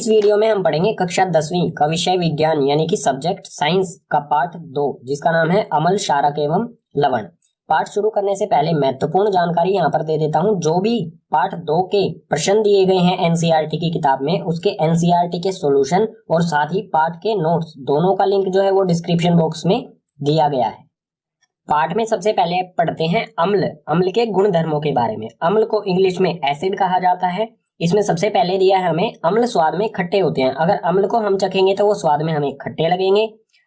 इस वीडियो में हम पढ़ेंगे कक्षा 10वीं का विषय विज्ञान यानी कि सब्जेक्ट साइंस का पार्ट 2 जिसका नाम है अम्ल, क्षारक एवं लवण। पाठ शुरू करने से पहले महत्वपूर्ण जानकारी यहाँ पर दे देता हूँ। जो भी पार्ट 2 के प्रश्न दिए गए हैं एनसीईआरटी की किताब में, उसके एनसीईआरटी के सॉल्यूशन और साथ ही पाठ के नोट्स दोनों का लिंक जो है वो डिस्क्रिप्शन बॉक्स में दिया गया है। पाठ में सबसे पहले पढ़ते हैं अम्ल। अम्ल के गुण धर्मों के बारे में। अम्ल को इंग्लिश में एसिड कहा जाता है। इसमें सबसे पहले दिया है हमें अम्ल स्वाद में खट्टे होते हैं। अगर अम्ल को हम चखेंगे तो वो स्वाद में हमें खट्टे लगेंगे।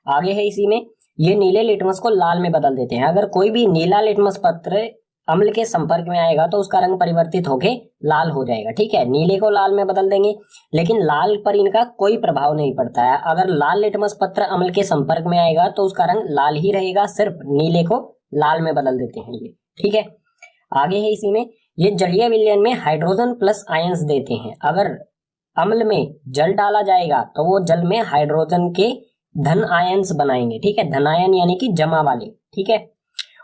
आगे है इसी में, ये नीले लिटमस को लाल में बदल देते हैं। अगर कोई भी नीला लिटमस पत्र अम्ल के संपर्क में आएगा तो उसका रंग परिवर्तित होके लाल हो जाएगा। ठीक है, नीले को लाल में बदल देंगे, लेकिन लाल पर इनका कोई प्रभाव नहीं पड़ता है। अगर लाल लिटमस पत्र अम्ल के संपर्क में आएगा तो उसका रंग लाल ही रहेगा, सिर्फ नीले को लाल में बदल देते हैं ये। ठीक है, आगे है इसी में, ये जलीय विलयन में हाइड्रोजन प्लस आयंस देते हैं। अगर अम्ल में जल डाला जाएगा तो वो जल में हाइड्रोजन के धन आयंस बनाएंगे। ठीक है, धनायन यानी कि जमा वाले। ठीक है,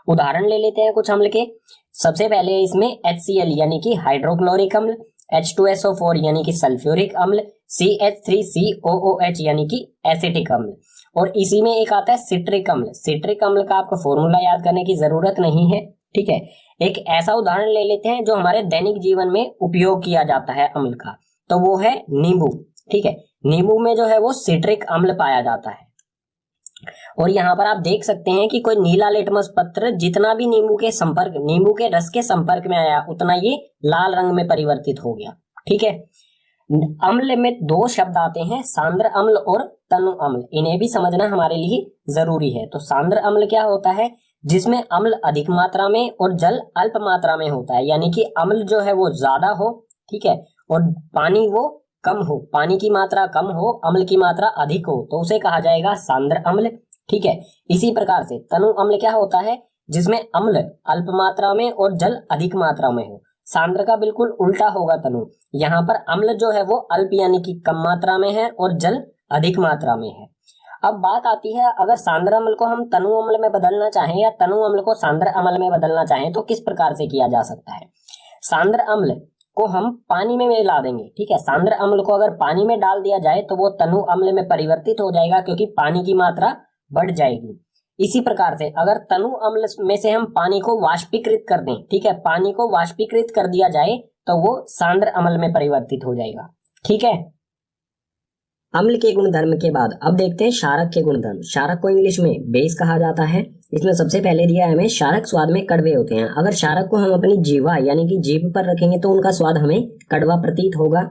उदाहरण ले लेते हैं कुछ अम्ल के। सबसे पहले इसमें HCl यानी कि हाइड्रोक्लोरिक अम्ल, H2SO4 यानी कि सल्फ्यूरिक अम्ल, CH3COOH यानी कि एसिटिक अम्ल, और इसी में एक आता है सिट्रिक अम्ल। सिट्रिक अम्ल का आपको फॉर्मूला याद करने की जरूरत नहीं है। ठीक है, एक ऐसा उदाहरण ले लेते हैं जो हमारे दैनिक जीवन में उपयोग किया जाता है अम्ल का, तो वो है नींबू। ठीक है, नींबू में जो है वो सिट्रिक अम्ल पाया जाता है। और यहाँ पर आप देख सकते हैं कि कोई नीला लिटमस पत्र जितना भी नींबू के रस के संपर्क में आया उतना ये लाल रंग में परिवर्तित हो गया। ठीक है, अम्ल में दो शब्द आते हैं, सांद्र अम्ल और तनु अम्ल। इन्हें भी समझना हमारे लिए जरूरी है। तो सांद्र अम्ल क्या होता है? जिसमें अम्ल अधिक मात्रा में और जल अल्प मात्रा में होता है, यानी कि अम्ल जो है वो ज्यादा हो, ठीक है, और पानी वो कम हो, पानी की मात्रा कम हो, अम्ल की मात्रा अधिक हो, तो उसे कहा जाएगा सांद्र अम्ल। ठीक है, इसी प्रकार से तनु अम्ल क्या होता है? जिसमें अम्ल अल्प मात्रा में और जल अधिक मात्रा में हो। सांद्र का बिल्कुल उल्टा होगा तनु। यहाँ पर अम्ल जो है वो अल्प यानी कि कम मात्रा में है और जल अधिक मात्रा में है। अब बात आती है, अगर सांद्र अम्ल को हम तनु अम्ल में बदलना चाहें या तनु अम्ल को सांद्र अम्ल में बदलना चाहें तो किस प्रकार से किया जा सकता है? सांद्र अम्ल को हम पानी में मिला देंगे। ठीक है, सांद्र अम्ल को अगर पानी में डाल दिया जाए तो वो तनु अम्ल में परिवर्तित हो जाएगा, क्योंकि पानी की मात्रा बढ़ जाएगी। इसी प्रकार से अगर तनु अम्ल में से हम पानी को वाष्पीकृत कर दें, ठीक है, पानी को वाष्पीकृत कर दिया जाए तो वो सांद्र अम्ल में परिवर्तित हो जाएगा। ठीक है, अम्ल के गुणधर्म के बाद अब देखते हैं क्षारक के गुणधर्म। क्षारक को इंग्लिश में बेस कहा जाता है। इसमें सबसे पहले दिया है हमें, क्षारक स्वाद में कड़वे होते हैं। अगर क्षारक को हम अपनी जीवा यानी कि जीभ पर रखेंगे तो उनका स्वाद हमें कड़वा प्रतीत होगा।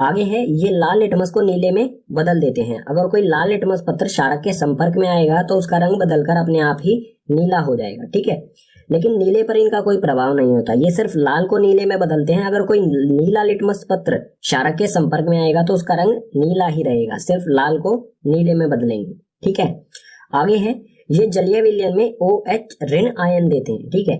आगे है, ये लाल लिटमस को नीले में बदल देते हैं। अगर कोई लाल लिटमस पत्र क्षारक के संपर्क में आएगा तो उसका रंग बदलकर अपने आप ही नीला हो जाएगा। ठीक है, लेकिन नीले पर इनका कोई प्रभाव नहीं होता, ये सिर्फ लाल को नीले में बदलते हैं। अगर कोई नीला लिटमस पत्र क्षारक के संपर्क में आएगा तो उसका रंग नीला ही रहेगा, सिर्फ लाल को नीले में बदलेंगे। ठीक है, आगे है, ये जलीय विलयन में OH ऋण आयन देते हैं। ठीक है,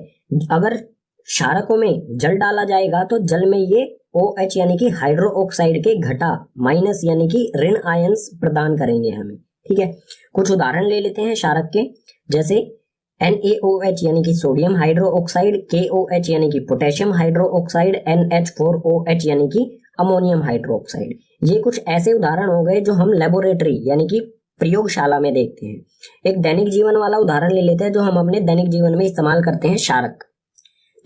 अगर क्षारकों में जल डाला जाएगा तो जल में ये OH यानी कि हाइड्रो ऑक्साइड के घटा माइनस यानी कि ऋण आयंस प्रदान करेंगे हमें। ठीक है, कुछ उदाहरण ले लेते हैं क्षारक के, जैसे NaOH यानी कि सोडियम हाइड्रो ऑक्साइड, KOH यानी कि पोटेशियम हाइड्रो ऑक्साइड, NH4OH यानी कि अमोनियम हाइड्रो ऑक्साइड। ये कुछ ऐसे उदाहरण हो गए जो हम लेबोरेटरी यानी कि प्रयोगशाला में देखते हैं। एक दैनिक जीवन वाला उदाहरण ले लेते हैं जो हम अपने दैनिक जीवन में इस्तेमाल करते हैं क्षारक,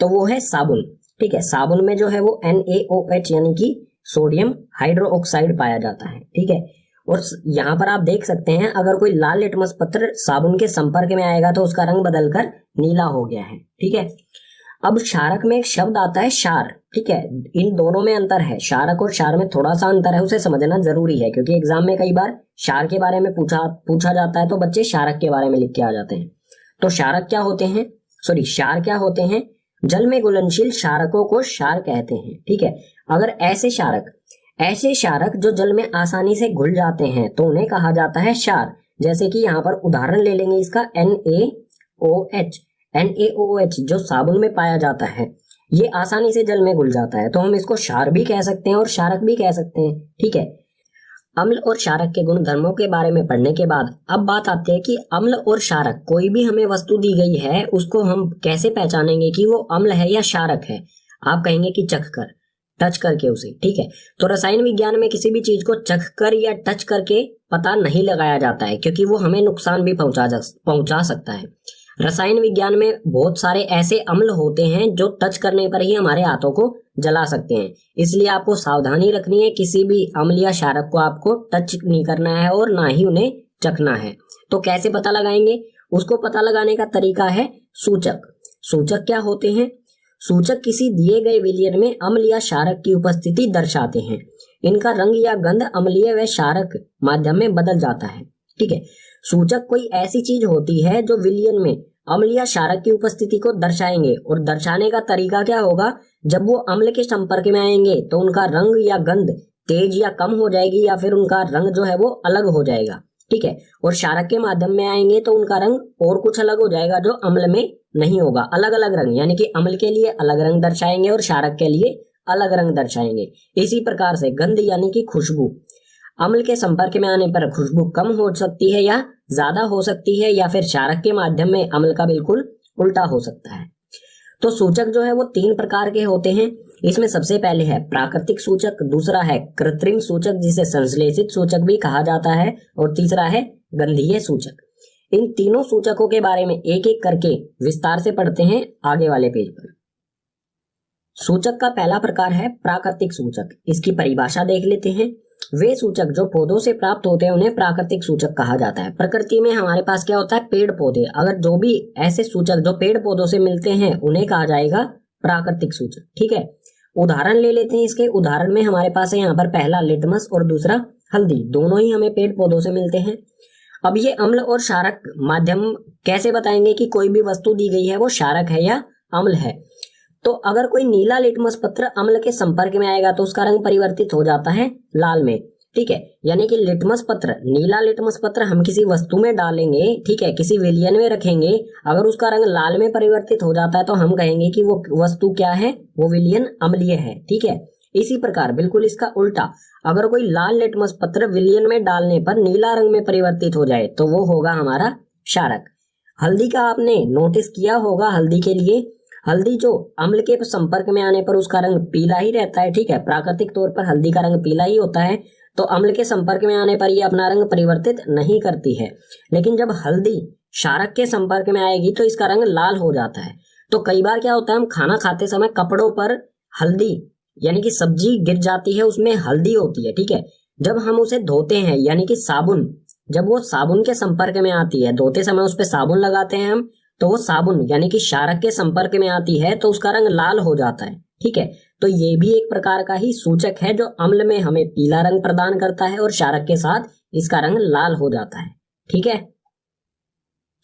तो वो है साबुन। ठीक है, साबुन में जो है वो NaOH यानी कि सोडियम हाइड्रो ऑक्साइड पाया जाता है। ठीक है, और यहाँ पर आप देख सकते हैं, अगर कोई लाल लिटमस पत्र साबुन के संपर्क में आएगा तो उसका रंग बदलकर नीला हो गया है। ठीक है, अब क्षारक में एक शब्द आता है क्षार। ठीक है, इन दोनों में अंतर है, क्षारक और क्षार में थोड़ा सा अंतर है, उसे समझना जरूरी है, क्योंकि एग्जाम में कई बार क्षार के बारे में पूछा जाता है तो बच्चे क्षारक के बारे में लिख के आ जाते हैं। तो क्षार क्या होते हैं? जल में घुलनशील क्षारकों को क्षार कहते हैं। ठीक है, अगर ऐसे क्षारक जो जल में आसानी से घुल जाते हैं तो उन्हें कहा जाता है क्षार। जैसे कि यहाँ पर उदाहरण ले लेंगे इसका, NaOH जो साबुन में पाया जाता है, ये आसानी से जल में घुल जाता है, तो हम इसको क्षार भी कह सकते हैं और क्षारक भी कह सकते हैं। ठीक है, अम्ल और क्षारक के गुण धर्मों के बारे में पढ़ने के बाद अब बात आती है कि अम्ल और क्षारक, कोई भी हमें वस्तु दी गई है उसको हम कैसे पहचानेंगे कि वो अम्ल है या क्षारक है? आप कहेंगे कि चख कर। टच करके उसे, ठीक है। तो रसायन विज्ञान में किसी भी चीज को चख कर या टच करके पता नहीं लगाया जाता है, क्योंकि वो हमें नुकसान भी पहुंचा सकता है। रसायन विज्ञान में बहुत सारे ऐसे अम्ल होते हैं जो टच करने पर ही हमारे हाथों को जला सकते हैं, इसलिए आपको सावधानी रखनी है, किसी भी अम्ल या क्षारक को आपको टच नहीं करना है और ना ही उन्हें चखना है। तो कैसे पता लगाएंगे? उसको पता लगाने का तरीका है सूचक। सूचक क्या होते हैं? सूचक किसी दिए गए विलयन में अम्ल या क्षारक की उपस्थिति दर्शाते हैं। इनका रंग या गंध अम्लीय व क्षारक माध्यम में बदल जाता है, ठीक है। सूचक कोई ऐसी चीज होती है जो विलयन में अम्ल या क्षारक की उपस्थिति को दर्शाएंगे, और दर्शाने का तरीका क्या होगा? जब वो अम्ल के संपर्क में आएंगे तो उनका रंग या गंध तेज या कम हो जाएगी, या फिर उनका रंग जो है वो अलग हो जाएगा, ठीक है। और क्षारक के माध्यम में आएंगे तो उनका रंग और कुछ अलग हो जाएगा जो अम्ल में नहीं होगा। अलग अलग रंग, यानी कि अम्ल के लिए अलग रंग दर्शाएंगे और क्षारक के लिए अलग रंग दर्शाएंगे। इसी प्रकार से गंध यानी कि खुशबू, अम्ल के संपर्क में आने पर खुशबू कम हो सकती है या ज्यादा हो सकती है, या फिर क्षारक के माध्यम में अम्ल का बिल्कुल उल्टा हो सकता है। तो सूचक जो है वो 3 प्रकार के होते हैं। इसमें सबसे पहले है प्राकृतिक सूचक, दूसरा है कृत्रिम सूचक जिसे संश्लेषित सूचक भी कहा जाता है, और तीसरा है गंधीय सूचक। इन तीनों सूचकों के बारे में एक एक करके विस्तार से पढ़ते हैं आगे वाले पेज पर। सूचक का पहला प्रकार है प्राकृतिक सूचक। इसकी परिभाषा देख लेते हैं। वे सूचक जो पौधों से प्राप्त होते हैं उन्हें प्राकृतिक सूचक कहा जाता है। प्रकृति में हमारे पास क्या होता है? पेड़ पौधे। अगर जो भी ऐसे सूचक जो पेड़ पौधों से मिलते हैं उन्हें कहा जाएगा प्राकृतिक सूचक, ठीक है। उदाहरण ले लेते हैं इसके। उदाहरण में हमारे पास है यहाँ पर पहला लिटमस और दूसरा हल्दी, दोनों ही हमें पेड़ पौधों से मिलते हैं। अब ये अम्ल और क्षारक माध्यम कैसे बताएंगे कि कोई भी वस्तु दी गई है वो क्षारक है या अम्ल है? तो अगर कोई नीला लिटमस पत्र अम्ल के संपर्क में आएगा तो उसका रंग परिवर्तित हो जाता है लाल में, ठीक है। यानी कि लिटमस पत्र, नीला लिटमस पत्र हम किसी वस्तु में डालेंगे, ठीक है, किसी विलयन में रखेंगे, अगर उसका रंग लाल में परिवर्तित हो जाता है तो हम कहेंगे कि वो वस्तु क्या है? वो विलयन अम्लीय है, ठीक है। इसी प्रकार बिल्कुल इसका उल्टा, अगर कोई लाल लिटमस पत्र विलयन में डालने पर नीला रंग में परिवर्तित हो जाए तो वो होगा हमारा क्षारक। हल्दी का आपने नोटिस किया होगा, हल्दी के लिए, हल्दी जो अम्ल के संपर्क में आने पर उसका रंग पीला ही रहता है, ठीक है। प्राकृतिक तौर पर हल्दी का रंग पीला ही होता है, तो अम्ल के संपर्क में आने पर ये अपना रंग परिवर्तित नहीं करती है। लेकिन जब हल्दी क्षारक के संपर्क में आएगी तो इसका रंग लाल हो जाता है। तो कई बार क्या होता है, हम खाना खाते समय कपड़ों पर हल्दी यानी कि सब्जी गिर जाती है, उसमें हल्दी होती है, ठीक है। जब हम उसे धोते हैं यानी कि साबुन, जब वो साबुन के संपर्क में आती है, धोते समय उस पर साबुन लगाते हैं हम, तो वो साबुन यानी कि क्षारक के संपर्क में आती है तो उसका रंग लाल हो जाता है, ठीक है। तो ये भी एक प्रकार का ही सूचक है जो अम्ल में हमें पीला रंग प्रदान करता है और क्षारक के साथ इसका रंग लाल हो जाता है, ठीक है।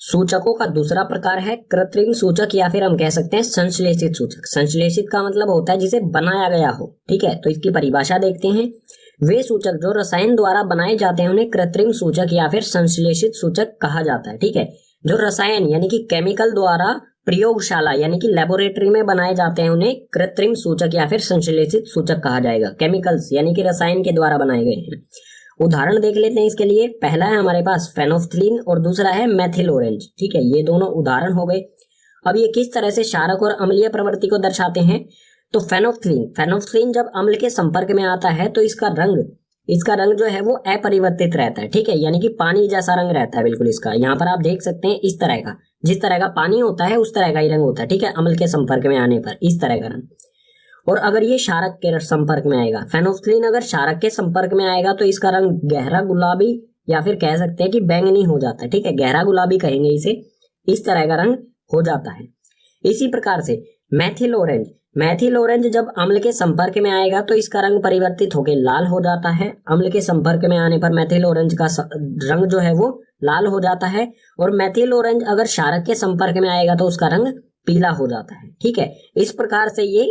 सूचकों का दूसरा प्रकार है कृत्रिम सूचक, या फिर हम कह सकते हैं संश्लेषित सूचक। संश्लेषित का मतलब होता है जिसे बनाया गया हो, ठीक है। तो इसकी परिभाषा देखते हैं। वे सूचक जो रसायन द्वारा बनाए जाते हैं उन्हें कृत्रिम सूचक या फिर संश्लेषित सूचक कहा जाता है, ठीक है। जो रसायन यानी कि केमिकल द्वारा प्रयोगशाला यानी कि लेबोरेटरी में बनाए जाते हैं उन्हें कृत्रिम सूचक या फिर संश्लेषित सूचक कहा जाएगा। केमिकल्स यानी कि रसायन के द्वारा बनाए गए हैं। उदाहरण देख लेते हैं इसके लिए। पहला है हमारे पास फेनोफ्थलीन और दूसरा है मेथिल ऑरेंज, ठीक है। ये दोनों उदाहरण हो गए। अब ये किस तरह से क्षारक और अम्लीय प्रवृत्ति को दर्शाते हैं? तो फेनोफ्थलीन जब अम्ल के संपर्क में आता है तो इसका रंग जो है वो अपरिवर्तित रहता है, ठीक है। यानी कि पानी जैसा रंग रहता है बिल्कुल इसका। यहाँ पर आप देख सकते हैं इस तरह का, जिस तरह का पानी होता है उस तरह का ही रंग होता है, ठीक है। अम्ल के संपर्क में आने पर इस तरह का रंग। और अगर ये क्षारक के संपर्क में आएगा, फेनोफ्थलीन अगर क्षारक के संपर्क में आएगा तो इसका रंग गहरा गुलाबी या फिर कह सकते हैं कि बैंगनी हो जाता है, ठीक है। गहरा गुलाबी कहेंगे इसे, इस तरह का रंग हो जाता है। इसी प्रकार से मेथिल ऑरेंज जब अम्ल के संपर्क में आएगा तो इसका रंग परिवर्तित होकर लाल हो जाता है। अम्ल के संपर्क में आने पर मेथिल ऑरेंज का रंग जो है वो लाल हो जाता है। और मेथिल ऑरेंज अगर क्षारक के संपर्क में आएगा तो उसका रंग पीला हो जाता है, ठीक है। इस प्रकार से ये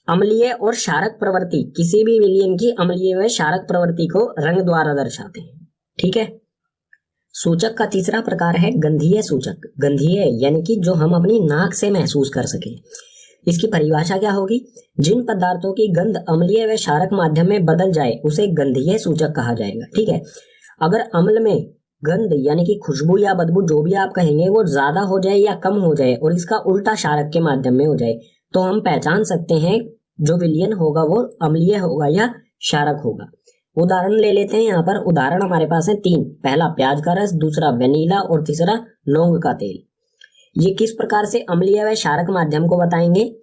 अम्लीय और क्षारक प्रवृत्ति, किसी भी विलयन की अम्लीय व क्षारक प्रवृत्ति को रंग द्वारा दर्शाते हैं, ठीक है। सूचक का तीसरा प्रकार है गंधीय सूचक। गंधीय यानी कि जो हम अपनी नाक से महसूस कर सके। इसकी परिभाषा क्या होगी? जिन पदार्थों की गंध अम्लीय व क्षारक माध्यम में बदल जाए उसे गंधीय सूचक कहा जाएगा, ठीक है। अगर अम्ल में गंध यानी कि खुशबू या बदबू जो भी आप कहेंगे वो ज्यादा हो जाए या कम हो जाए और इसका उल्टा क्षारक के माध्यम में हो जाए तो हम पहचान सकते हैं जो विलयन होगा वो अम्लीय होगा या क्षारक होगा। उदाहरण ले लेते हैं यहाँ पर। उदाहरण हमारे पास है 3। पहला प्याज का रस, दूसरा वेनिला और तीसरा लौंग का तेल। ये किस प्रकार से अम्लीय व क्षारक माध्यम को बताएंगे।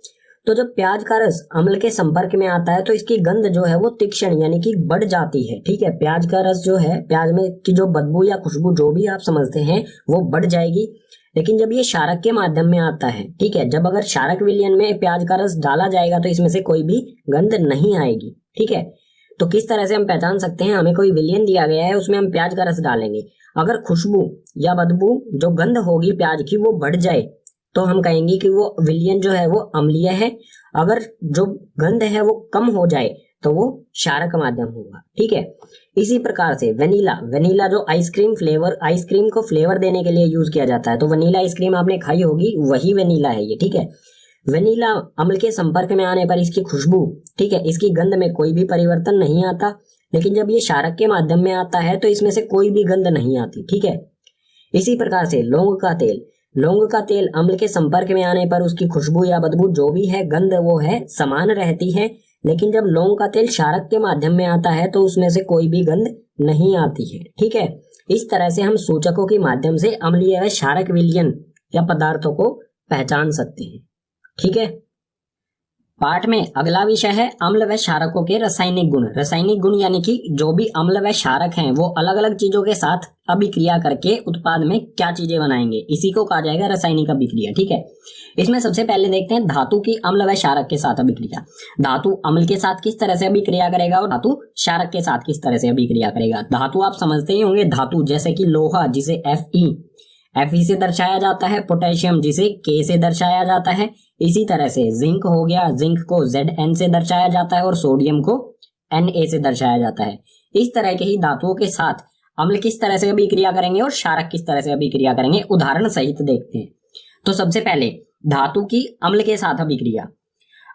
तो जब प्याज का रस अम्ल के संपर्क में आता है तो इसकी गंध जो है वो तीक्ष्ण यानी कि बढ़ जाती है। ठीक है, प्याज का रस जो है, प्याज में की जो बदबू या खुशबू जो भी आप समझते हैं वो बढ़ जाएगी। लेकिन जब ये क्षारक के माध्यम में आता है, ठीक है, जब अगर क्षारक विलयन में प्याज का रस डाला जाएगा तो इसमें से कोई भी गंध नहीं आएगी। ठीक है, तो किस तरह से हम पहचान सकते हैं। हमें कोई विलयन दिया गया है, उसमें हम प्याज का रस डालेंगे, अगर खुशबू या बदबू जो गंध होगी प्याज की वो बढ़ जाए तो हम कहेंगे कि वो विलयन जो है वो अम्लीय है। अगर जो गंध है वो कम हो जाए तो वो क्षारक माध्यम होगा। ठीक है, इसी प्रकार से वेनिला जो आइसक्रीम को फ्लेवर देने के लिए यूज किया जाता है, तो वनीला आइसक्रीम आपने खाई होगी, वही वेनिला है ये। ठीक है, वेनिला अम्ल के संपर्क में आने पर इसकी खुशबू, ठीक है, इसकी गंध में कोई भी परिवर्तन नहीं आता। लेकिन जब ये क्षारक के माध्यम में आता है तो इसमें से कोई भी गंध नहीं आती। ठीक है, इसी प्रकार से लौंग का तेल अम्ल के संपर्क में आने पर उसकी खुशबू या बदबू जो भी है, गंध वो है समान रहती है। लेकिन जब लौंग का तेल क्षारक के माध्यम में आता है तो उसमें से कोई भी गंध नहीं आती है। ठीक है, इस तरह से हम सूचकों के माध्यम से अम्लीय व क्षारक विलयन या पदार्थों को पहचान सकते हैं। ठीक है, पाठ में अगला विषय है अम्ल व क्षारकों के रासायनिक गुण यानी कि जो भी अम्ल व क्षारक हैं वो अलग अलग चीजों के साथ अभिक्रिया करके उत्पाद में क्या चीजें बनाएंगे, इसी को कहा जाएगा रासायनिक अभिक्रिया। ठीक है, इसमें सबसे पहले देखते हैं धातु की अम्ल व क्षारक के साथ अभिक्रिया। धातु अम्ल के साथ किस तरह से अभिक्रिया करेगा और धातु क्षारक के साथ किस तरह से अभिक्रिया करेगा। धातु आप समझते ही होंगे, धातु जैसे कि लोहा जिसे Fe से दर्शाया जाता है, पोटेशियम जिसे K से दर्शाया जाता है। इसी तरह से जिंक हो गया, जिंक को Zn से दर्शाया जाता है और सोडियम को Na से दर्शाया जाता है। इस तरह के ही धातुओं के साथ अम्ल किस तरह से अभिक्रिया करेंगे और क्षारक किस तरह से अभिक्रिया करेंगे, उदाहरण सहित देखते हैं। तो सबसे पहले धातु की अम्ल के साथ अभिक्रिया।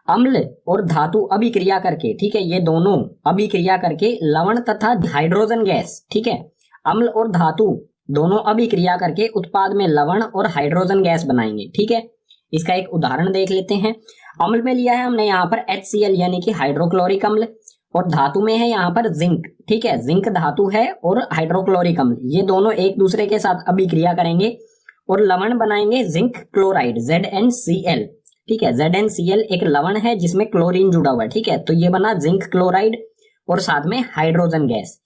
अम्ल और धातु अभिक्रिया करके, ठीक है, ये दोनों अभिक्रिया करके लवण तथा हाइड्रोजन गैस, ठीक है, अम्ल और धातु दोनों अभिक्रिया करके उत्पाद में लवण और हाइड्रोजन गैस बनाएंगे। ठीक है, इसका एक उदाहरण देख लेते हैं। अम्ल में लिया है हमने यहाँ पर HCl यानी कि हाइड्रोक्लोरिक अम्ल, और धातु में है यहाँ पर जिंक। ठीक है, जिंक धातु है और हाइड्रोक्लोरिक अम्ल, ये दोनों एक दूसरे के साथ अभिक्रिया करेंगे और लवण बनाएंगे जिंक क्लोराइड ZnCl। ठीक है, ZnCl एक लवण है जिसमें क्लोरीन जुड़ा हुआ है। ठीक है, तो ये बना जिंक क्लोराइड और साथ में हाइड्रोजन गैस।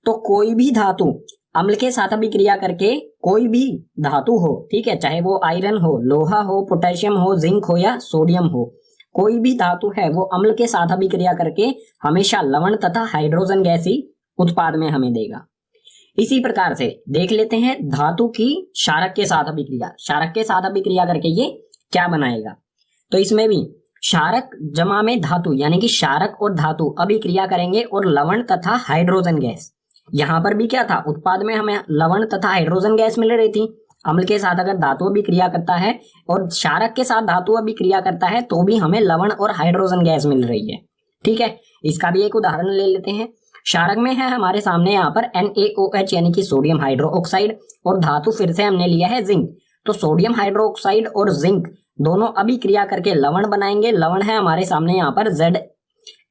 तो कोई भी धातु अम्ल के साथ अभिक्रिया करके, कोई भी धातु हो, ठीक है, चाहे वो आयरन हो, लोहा हो, पोटेशियम हो, जिंक हो या सोडियम हो, कोई भी धातु है वो अम्ल के साथ अभिक्रिया करके हमेशा लवण तथा हाइड्रोजन गैस ही उत्पाद में हमें देगा। इसी प्रकार से देख लेते हैं धातु की क्षारक के साथ अभिक्रिया। क्षारक के साथ अभिक्रिया करके ये क्या बनाएगा। तो इसमें भी क्षारक जमा में धातु यानी कि क्षारक और धातु अभिक्रिया करेंगे और लवण तथा हाइड्रोजन गैस। यहां पर भी क्या था, उत्पाद में हमें लवण तथा हाइड्रोजन गैस मिल रही थी। अम्ल के साथ अगर धातु अभिक्रिया करता है और क्षारक के साथ धातु अभिक्रिया करता है तो भी हमें लवण और हाइड्रोजन गैस मिल रही है। ठीक है, इसका भी एक उदाहरण ले लेते हैं। क्षारक में है हमारे सामने यहाँ पर NaOH यानी कि सोडियम हाइड्रोक्साइड, और धातु फिर से हमने लिया है जिंक। तो सोडियम हाइड्रोक्साइड और जिंक दोनों अभिक्रिया करके लवण बनाएंगे। लवण है हमारे सामने यहाँ पर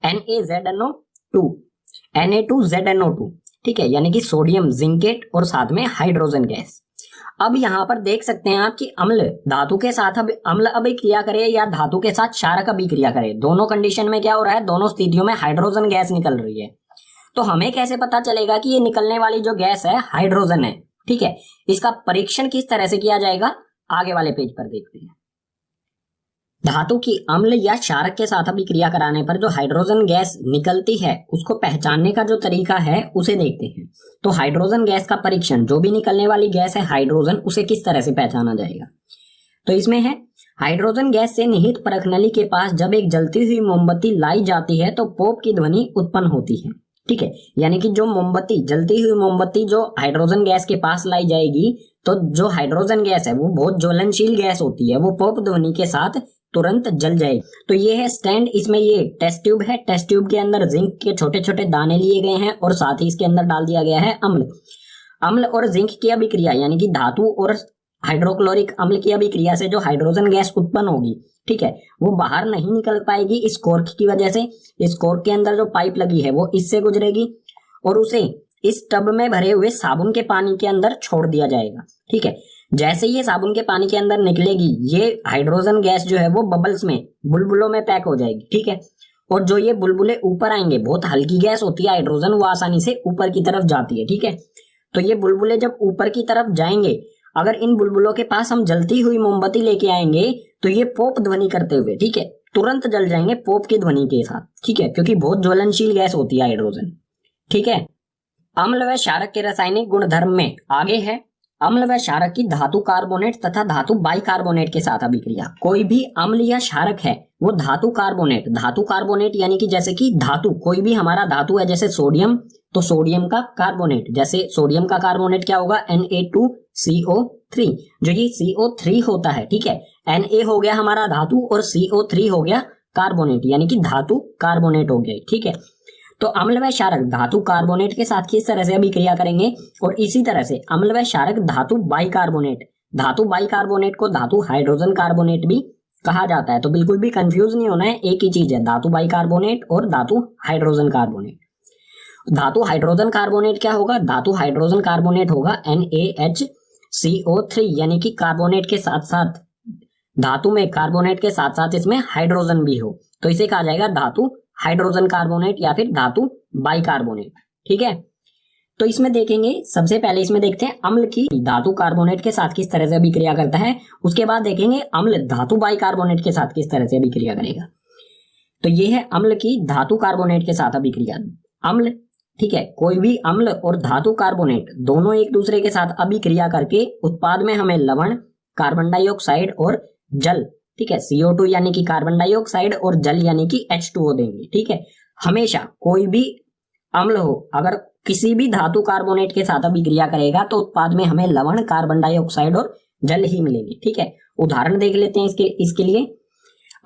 Na2ZNO2, ठीक है, यानी कि सोडियम जिंकेट और साथ में हाइड्रोजन गैस। अब यहाँ पर देख सकते हैं आप कि अम्ल धातु के साथ अम्ल अभिक्रिया करे या धातु के साथ क्षारक अभिक्रिया करे, दोनों कंडीशन में क्या हो रहा है, दोनों स्थितियों में हाइड्रोजन गैस निकल रही है। तो हमें कैसे पता चलेगा कि ये निकलने वाली जो गैस है हाइड्रोजन है। ठीक है, इसका परीक्षण किस तरह से किया जाएगा, आगे वाले पेज पर देखते हैं। धातु की अम्ल या क्षारक के साथ अभिक्रिया कराने पर जो हाइड्रोजन गैस निकलती है उसको पहचानने का जो तरीका है उसे देखते हैं। तो हाइड्रोजन गैस का परीक्षण, जो भी निकलने वाली गैस है हाइड्रोजन, उसे किस तरह से पहचाना जाएगा। तो इसमें है हाइड्रोजन गैस से निहित परख नली के पास जब एक जलती हुई मोमबत्ती लाई जाती है तो पॉप की ध्वनि उत्पन्न होती है। ठीक है, यानी कि जो मोमबत्ती, जलती हुई मोमबत्ती जो हाइड्रोजन गैस के पास लाई जाएगी तो जो हाइड्रोजन गैस है वो बहुत ज्वलनशील गैस होती है, वो पॉप ध्वनि के साथ तुरंत जल जाएगी। तो ये है स्टैंड, इसमें ये टेस्ट ट्यूब है। टेस्ट ट्यूब के अंदर जिंक के छोटे छोटे दाने लिए गए हैं और साथ ही इसके अंदर डाल दिया गया है अम्ल। अम्ल और जिंक की अभिक्रिया यानी कि धातु और हाइड्रोक्लोरिक अम्ल की अभिक्रिया से जो हाइड्रोजन गैस उत्पन्न होगी, ठीक है, वो बाहर नहीं निकल पाएगी इस कॉर्क की वजह से। इस कॉर्क के अंदर जो पाइप लगी है वो इससे गुजरेगी और उसे इस टब में भरे हुए साबुन के पानी के अंदर छोड़ दिया जाएगा, ठीक है। जैसे ये साबुन के पानी के अंदर निकलेगी, ये हाइड्रोजन गैस जो है वो बबल्स में, बुलबुलों में पैक हो जाएगी, ठीक है। और जो ये बुलबुले ऊपर आएंगे, बहुत हल्की गैस होती है हाइड्रोजन, वो आसानी से ऊपर की तरफ जाती है, ठीक है। तो ये बुलबुले जब ऊपर की तरफ जाएंगे, अगर इन बुलबुलों के पास हम जलती हुई मोमबत्ती लेके आएंगे तो ये पॉप ध्वनि करते हुए, ठीक है, तुरंत जल जाएंगे पॉप की ध्वनि के साथ, ठीक है, क्योंकि बहुत ज्वलनशील गैस होती है हाइड्रोजन, ठीक है। अम्ल व क्षारक के रासायनिक गुणधर्म में आगे है अम्ल व क्षारक की धातु कार्बोनेट तथा धातु बाइकार्बोनेट के साथ अभिक्रिया। कोई भी अम्ल या क्षारक है वो धातु कार्बोनेट यानी कि जैसे कि धातु, कोई भी हमारा धातु है जैसे सोडियम, तो सोडियम का कार्बोनेट, जैसे सोडियम का कार्बोनेट क्या होगा, Na2CO3, जो ये CO3 होता है, ठीक है। Na हो गया हमारा धातु और CO3 हो गया कार्बोनेट, यानी कि धातु कार्बोनेट हो गया, ठीक है। तो अम्ल व क्षारक धातु कार्बोनेट के साथ किस तरह से अभिक्रिया करेंगे, और इसी तरह से अम्ल व क्षारक धातु बाइकार्बोनेट को धातु हाइड्रोजन कार्बोनेट भी कहा जाता है। तो बिल्कुल भी कंफ्यूज नहीं होना है, एक ही चीज है, धातु बाइकार्बोनेट और धातु हाइड्रोजन कार्बोनेट। धातु हाइड्रोजन कार्बोनेट क्या होगा, धातु हाइड्रोजन कार्बोनेट होगा NaHCO3, यानी कि कार्बोनेट के साथ साथ, धातु में कार्बोनेट के साथ साथ इसमें हाइड्रोजन भी हो, तो इसे कहा जाएगा धातु हाइड्रोजन कार्बोनेट या फिर धातु बाइकार्बोनेट, ठीक है। तो इसमें देखेंगे, सबसे पहले इसमें देखते हैं अम्ल की धातु कार्बोनेट के साथ किस तरह से अभिक्रिया करता है, उसके बाद देखेंगे अम्ल धातु बाइकार्बोनेट के साथ किस तरह से अभिक्रिया करेगा। तो ये है अम्ल की धातु कार्बोनेट के साथ अभिक्रिया। अम्ल, ठीक है, कोई भी अम्ल और धातु कार्बोनेट दोनों एक दूसरे के साथ अभिक्रिया करके उत्पाद में हमें लवण, कार्बन डाइऑक्साइड और जल, ठीक है, CO2 यानी कि कार्बन डाइऑक्साइड और जल यानी कि H2O देंगे, ठीक है। हमेशा कोई भी अम्ल हो, अगर किसी भी धातु कार्बोनेट के साथ अभिक्रिया करेगा तो उत्पाद में हमें लवण, कार्बन डाइऑक्साइड और जल ही मिलेंगे, ठीक है। उदाहरण देख लेते हैं इसके लिए।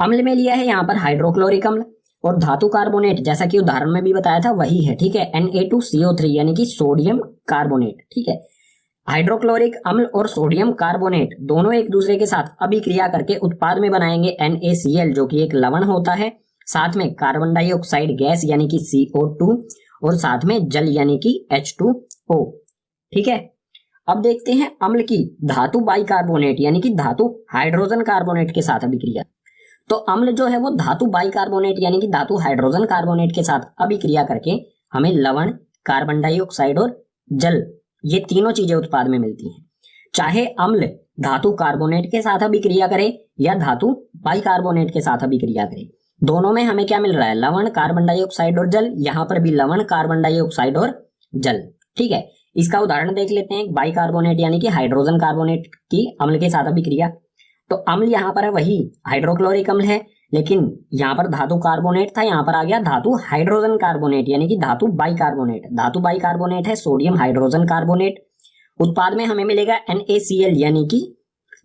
अम्ल में लिया है यहाँ पर हाइड्रोक्लोरिक अम्ल, और धातु कार्बोनेट जैसा कि उदाहरण में भी बताया था वही है, ठीक है, Na2CO3 यानी कि सोडियम कार्बोनेट, ठीक है। हाइड्रोक्लोरिक अम्ल और सोडियम कार्बोनेट दोनों एक दूसरे के साथ अभिक्रिया करके उत्पाद में बनाएंगे NaCl, जो कि एक लवण होता है, साथ में कार्बन डाइऑक्साइड गैस यानी कि CO2 और साथ में जल यानी कि H2O, ठीक है। अब देखते हैं अम्ल की धातु बाइकार्बोनेट यानी कि धातु हाइड्रोजन कार्बोनेट के साथ अभिक्रिया। तो अम्ल जो है वो धातु बाइकार्बोनेट यानी कि धातु हाइड्रोजन कार्बोनेट के साथ अभिक्रिया करके हमें लवण, कार्बन डाइऑक्साइड और जल, ये तीनों चीजें उत्पाद में मिलती हैं। चाहे अम्ल धातु कार्बोनेट के साथ अभिक्रिया करे या धातु बाइकार्बोनेट के साथ अभिक्रिया करे, दोनों में हमें क्या मिल रहा है, लवण, कार्बन डाइऑक्साइड और जल। यहाँ पर भी लवण, कार्बन डाइऑक्साइड और जल, ठीक है। इसका उदाहरण देख लेते हैं, बाइकार्बोनेट यानी कि हाइड्रोजन कार्बोनेट की अम्ल के साथ अभिक्रिया। तो अम्ल यहाँ पर है वही हाइड्रोक्लोरिक अम्ल है, लेकिन यहाँ पर धातु कार्बोनेट था, यहाँ पर आ गया धातु हाइड्रोजन कार्बोनेट यानी कि धातु बाइकार्बोनेट। धातु बाइकार्बोनेट है सोडियम हाइड्रोजन कार्बोनेट। उत्पाद में हमें मिलेगा NaCl यानी कि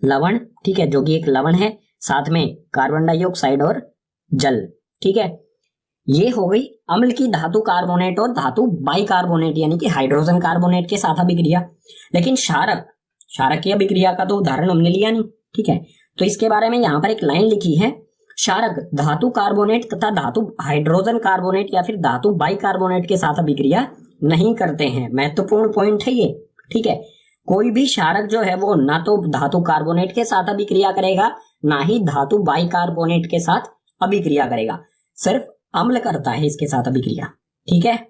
लवण, ठीक है, जो कि एक लवण है, साथ में कार्बन डाइऑक्साइड और जल, ठीक है। ये हो गई अम्ल की धातु कार्बोनेट और धातु बाइकार्बोनेट यानी कि हाइड्रोजन कार्बोनेट के साथ अभिक्रिया। लेकिन क्षारक की अभिक्रिया का तो उदाहरण हमने लिया नहीं, ठीक है। तो इसके बारे में यहाँ पर एक लाइन लिखी है, क्षारक धातु कार्बोनेट तथा धातु हाइड्रोजन कार्बोनेट या फिर धातु बाइकार्बोनेट के साथ अभिक्रिया नहीं करते हैं। महत्वपूर्ण पॉइंट है ये, ठीक है। कोई भी क्षारक जो है वो ना तो धातु कार्बोनेट के साथ अभिक्रिया करेगा, ना ही धातु बाइकार्बोनेट के साथ अभिक्रिया करेगा, सिर्फ अम्ल करता है इसके साथ अभिक्रिया, ठीक है।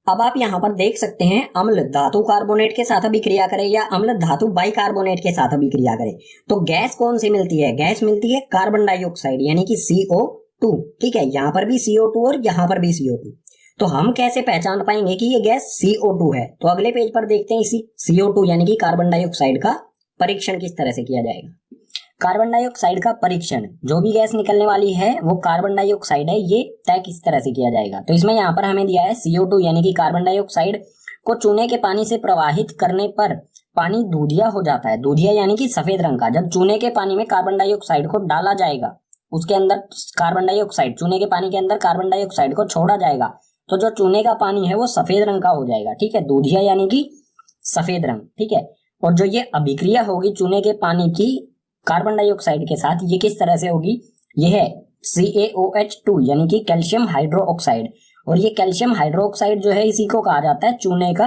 अब आप यहाँ पर देख सकते हैं, अम्ल धातु कार्बोनेट के साथ अभिक्रिया करे या अम्ल धातु बाइकार्बोनेट के साथ अभिक्रिया करे तो गैस कौन सी मिलती है, गैस मिलती है कार्बन डाइऑक्साइड यानी कि CO2, ठीक है। यहाँ पर भी CO2 और यहाँ पर भी CO2। तो हम कैसे पहचान पाएंगे कि ये गैस CO2 है, तो अगले पेज पर देखते हैं इसी CO2 यानी कि कार्बन डाइऑक्साइड का परीक्षण किस तरह से किया जाएगा। कार्बन डाइऑक्साइड का परीक्षण, जो भी गैस निकलने वाली है वो कार्बन डाइऑक्साइड है, ये तय किस तरह से किया जाएगा। तो इसमें यहाँ पर हमें दिया है CO2 यानी कि कार्बन डाइऑक्साइड को चूने के पानी से प्रवाहित करने पर पानी दूधिया हो जाता है। दूधिया यानी कि सफेद रंग का। जब चूने के पानी में कार्बन डाइऑक्साइड को डाला जाएगा, उसके अंदर कार्बन डाइऑक्साइड, चूने के पानी के अंदर कार्बन डाइऑक्साइड को छोड़ा जाएगा, तो जो चूने का पानी है वो सफेद रंग का हो जाएगा, ठीक है। दूधिया यानी कि सफेद रंग, ठीक है। और जो ये अभिक्रिया होगी चूने के पानी की कार्बन डाइऑक्साइड के साथ, ये किस तरह से होगी, ये है CaOH2 यानी कि कैल्शियम हाइड्रोक्साइड। और ये कैल्शियम हाइड्रोक्साइड जो है इसी को कहा जाता है चूने का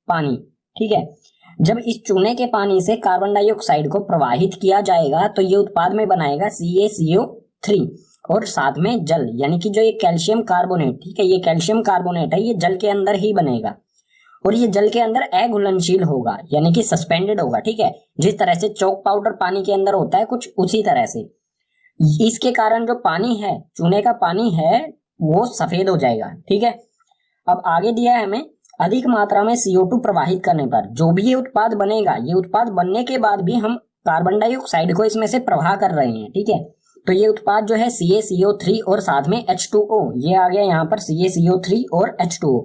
पानी। ठीक है, जब इस चूने के पानी से कार्बन डाइऑक्साइड को प्रवाहित किया जाएगा तो ये उत्पाद में बनाएगा CaCO3 और साथ में जल, यानी कि जो ये कैल्शियम कार्बोनेट, ठीक है, ये कैल्शियम कार्बोनेट है, ये जल के अंदर ही बनेगा और ये जल के अंदर अघुलनशील होगा यानी कि सस्पेंडेड होगा। ठीक है, जिस तरह से चौक पाउडर पानी के अंदर होता है कुछ उसी तरह से इसके कारण जो पानी है, चूने का पानी है, वो सफेद हो जाएगा। ठीक है, अब आगे दिया है हमें अधिक मात्रा में CO2 प्रवाहित करने पर जो भी ये उत्पाद बनेगा, ये उत्पाद बनने के बाद भी हम कार्बन डाइऑक्साइड को इसमें से प्रवाह कर रहे हैं। ठीक है, तो ये उत्पाद जो है CaCO3 और साथ में H2O, ये आ गया यहाँ पर CaCO3 और H2O,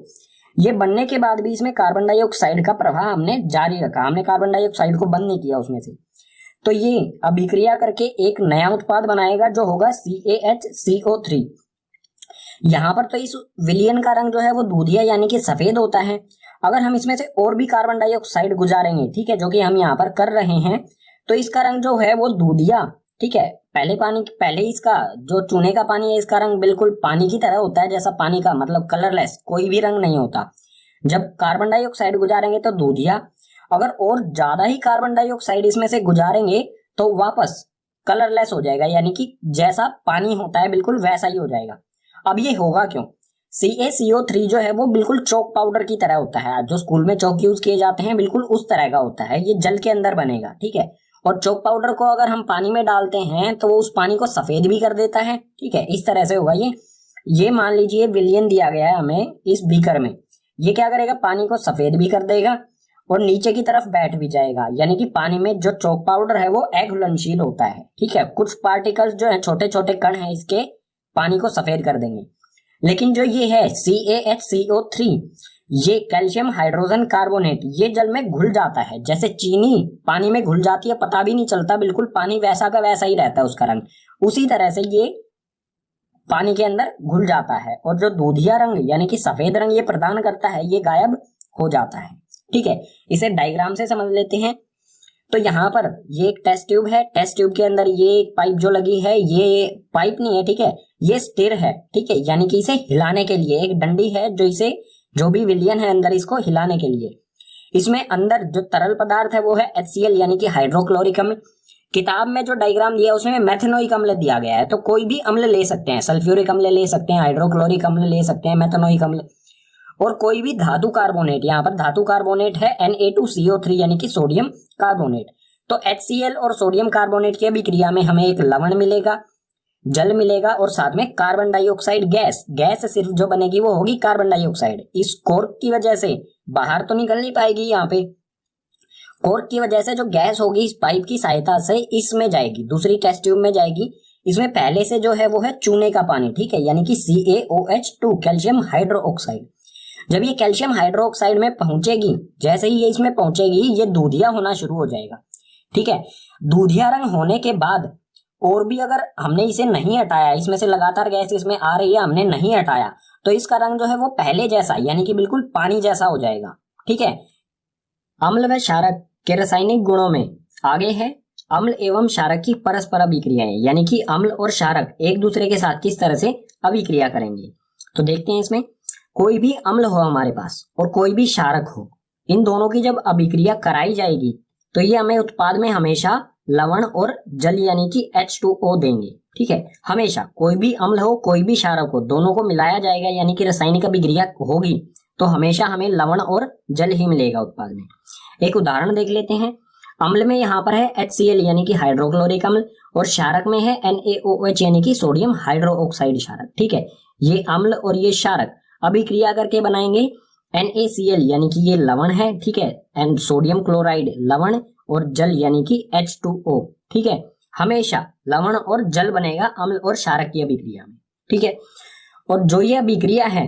ये बनने के बाद भी इसमें कार्बन डाइऑक्साइड का प्रवाह हमने जारी रखा, हमने कार्बन डाइऑक्साइड को बंद नहीं किया उसमें से। तो ये अभिक्रिया करके एक नया उत्पाद बनाएगा जो होगा CaHCO3। यहाँ पर तो इस विलयन का रंग जो है वो दूधिया यानी कि सफेद होता है। अगर हम इसमें से और भी कार्बन डाइऑक्साइड गुजारेंगे, ठीक है, जो कि हम यहाँ पर कर रहे हैं, तो इसका रंग जो है वो दूधिया, ठीक है, पहले इसका जो चूने का पानी है इसका रंग बिल्कुल पानी की तरह होता है, जैसा पानी का मतलब कलरलेस, कोई भी रंग नहीं होता। जब कार्बन डाइऑक्साइड गुजारेंगे तो दूधिया, अगर और ज्यादा ही कार्बन डाइऑक्साइड इसमें से गुजारेंगे तो वापस कलरलेस हो जाएगा, यानी कि जैसा पानी होता है बिल्कुल वैसा ही हो जाएगा। अब ये होगा क्यों? CaCO3 जो है वो बिल्कुल चौक पाउडर की तरह होता है, जो स्कूल में चौक यूज किए जाते हैं बिल्कुल उस तरह का होता है, ये जल के अंदर बनेगा। ठीक है, और चौक पाउडर को अगर हम पानी में डालते हैं तो वो उस पानी को सफेद भी कर देता है। ठीक है, इस तरह से होगा ये मान लीजिए विलयन दिया गया है हमें इस बीकर में, ये क्या करेगा, पानी को सफेद भी कर देगा और नीचे की तरफ बैठ भी जाएगा, यानी कि पानी में जो चौक पाउडर है वो अघुलनशील होता है। ठीक है, कुछ पार्टिकल्स जो है छोटे छोटे कण है इसके पानी को सफेद कर देंगे। लेकिन जो ये है CaHCO3, ये कैल्शियम हाइड्रोजन कार्बोनेट, ये जल में घुल जाता है, जैसे चीनी पानी में घुल जाती है, पता भी नहीं चलता, बिल्कुल पानी वैसा का वैसा ही रहता है उसका रंग, उसी तरह से ये पानी के अंदर घुल जाता है और जो दूधिया रंग यानी कि सफेद रंग ये प्रदान करता है ये गायब हो जाता है। ठीक है, इसे डायग्राम से समझ लेते हैं। तो यहाँ पर ये एक टेस्ट ट्यूब है, टेस्ट ट्यूब के अंदर ये एक पाइप जो लगी है, ये पाइप नहीं है, ठीक है, ये स्टिर है। ठीक है, यानी कि इसे हिलाने के लिए एक डंडी है जो इसे, जो भी विलयन है अंदर इसको हिलाने के लिए। इसमें अंदर जो तरल पदार्थ है वो है HCl यानी कि हाइड्रोक्लोरिक अम्ल। किताब में जो डायग्राम दिया है उसमें मेथनोइक अम्ल दिया गया है, तो कोई भी अम्ल ले सकते हैं, सल्फ्यूरिक अम्ल ले सकते हैं, हाइड्रोक्लोरिक अम्ल ले सकते हैं, मेथनोइक अम्ल, और कोई भी धातु कार्बोनेट। यहाँ पर धातु कार्बोनेट है Na2CO3 यानी कि सोडियम कार्बोनेट। तो HCl और सोडियम कार्बोनेट की अभिक्रिया में हमें एक लवण मिलेगा, जल मिलेगा और साथ में कार्बन डाइऑक्साइड गैस, गैस सिर्फ जो बनेगी वो होगी कार्बन डाइऑक्साइड। इस कोर्क की वजह से बाहर तो निकल नहीं पाएगी, यहाँ पे कोर्क की वजह से जो गैस होगी इस पाइप की सहायता से इसमें जाएगी, दूसरी टेस्ट ट्यूब में जाएगी। इसमें पहले से जो है वो है चूने का पानी, ठीक है, यानी कि CaOH2 कैल्शियम हाइड्रोक्साइड। जब ये कैल्शियम हाइड्रोक्साइड में पहुंचेगी, जैसे ही ये इसमें पहुंचेगी ये दूधिया होना शुरू हो जाएगा। ठीक है, दूधिया रंग होने के बाद और भी अगर हमने इसे नहीं हटाया, इसमें से लगातार गैस इसमें आ रही है, हमने नहीं हटाया, तो इसका रंग जो है वो पहले जैसा यानी कि बिल्कुल पानी जैसा हो जाएगा। ठीक है, अम्ल व क्षारक के रासायनिक गुणों में आगे है अम्ल एवं क्षारक की परस्पर अभिक्रियाएं, यानी कि अम्ल और क्षारक एक दूसरे के साथ किस तरह से अभिक्रिया करेंगे। तो देखते हैं, इसमें कोई भी अम्ल हो हमारे पास और कोई भी क्षारक हो, इन दोनों की जब अभिक्रिया कराई जाएगी तो ये हमें उत्पाद में हमेशा लवण और जल यानी कि H2O देंगे। ठीक है, हमेशा कोई भी अम्ल हो कोई भी क्षारक हो, दोनों को मिलाया जाएगा यानी कि रासायनिक अभिक्रिया होगी तो हमेशा हमें लवण और जल ही मिलेगा उत्पाद में। एक उदाहरण देख लेते हैं। अम्ल में यहाँ पर है HCl यानी कि हाइड्रोक्लोरिक अम्ल और क्षारक में है NaOH यानी कि सोडियम हाइड्रोक्साइड क्षारक। ठीक है, ये अम्ल और ये क्षारक अभिक्रिया करके बनाएंगे NaCl यानी कि ये लवण है, ठीक है, एंड सोडियम क्लोराइड लवण और जल यानी कि H2O। ठीक है, हमेशा लवण और जल बनेगा अम्ल और क्षारक की अभिक्रिया में। ठीक है, और जो ये अभिक्रिया है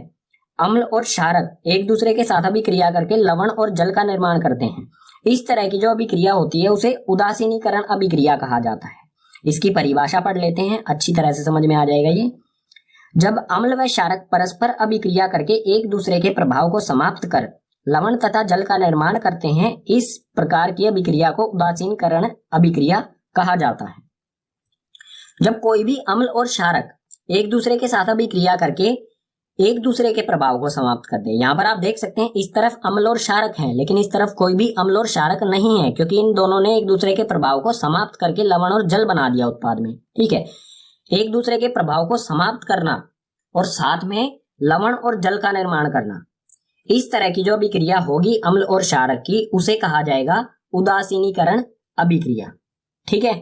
अम्ल और क्षारक एक दूसरे के साथ अभिक्रिया करके लवण और जल का निर्माण करते हैं। इस तरह की जो अभिक्रिया होती है उसे उदासीनीकरण अभिक्रिया कहा जाता है। इसकी परिभाषा पढ़ लेते हैं, अच्छी तरह से समझ में आ जाएगा ये। जब अम्ल व क्षारक परस्पर अभिक्रिया करके एक दूसरे के प्रभाव को समाप्त कर लवण तथा जल का निर्माण करते हैं, इस प्रकार की अभिक्रिया को उदासीनीकरण अभिक्रिया कहा जाता है। जब कोई भी अम्ल और क्षारक एक दूसरे के साथ अभिक्रिया करके एक दूसरे के प्रभाव को समाप्त कर दे। यहाँ पर आप देख सकते हैं इस तरफ अम्ल और क्षारक हैं, लेकिन इस तरफ कोई भी अम्ल और क्षारक नहीं है, क्योंकि इन दोनों ने एक दूसरे के प्रभाव को समाप्त करके लवण और जल बना दिया उत्पाद में। ठीक है, एक दूसरे के प्रभाव को समाप्त करना और साथ में लवण और जल का निर्माण करना, इस तरह की जो अभिक्रिया होगी अम्ल और क्षारक की, उसे कहा जाएगा उदासीनीकरण अभिक्रिया। ठीक है,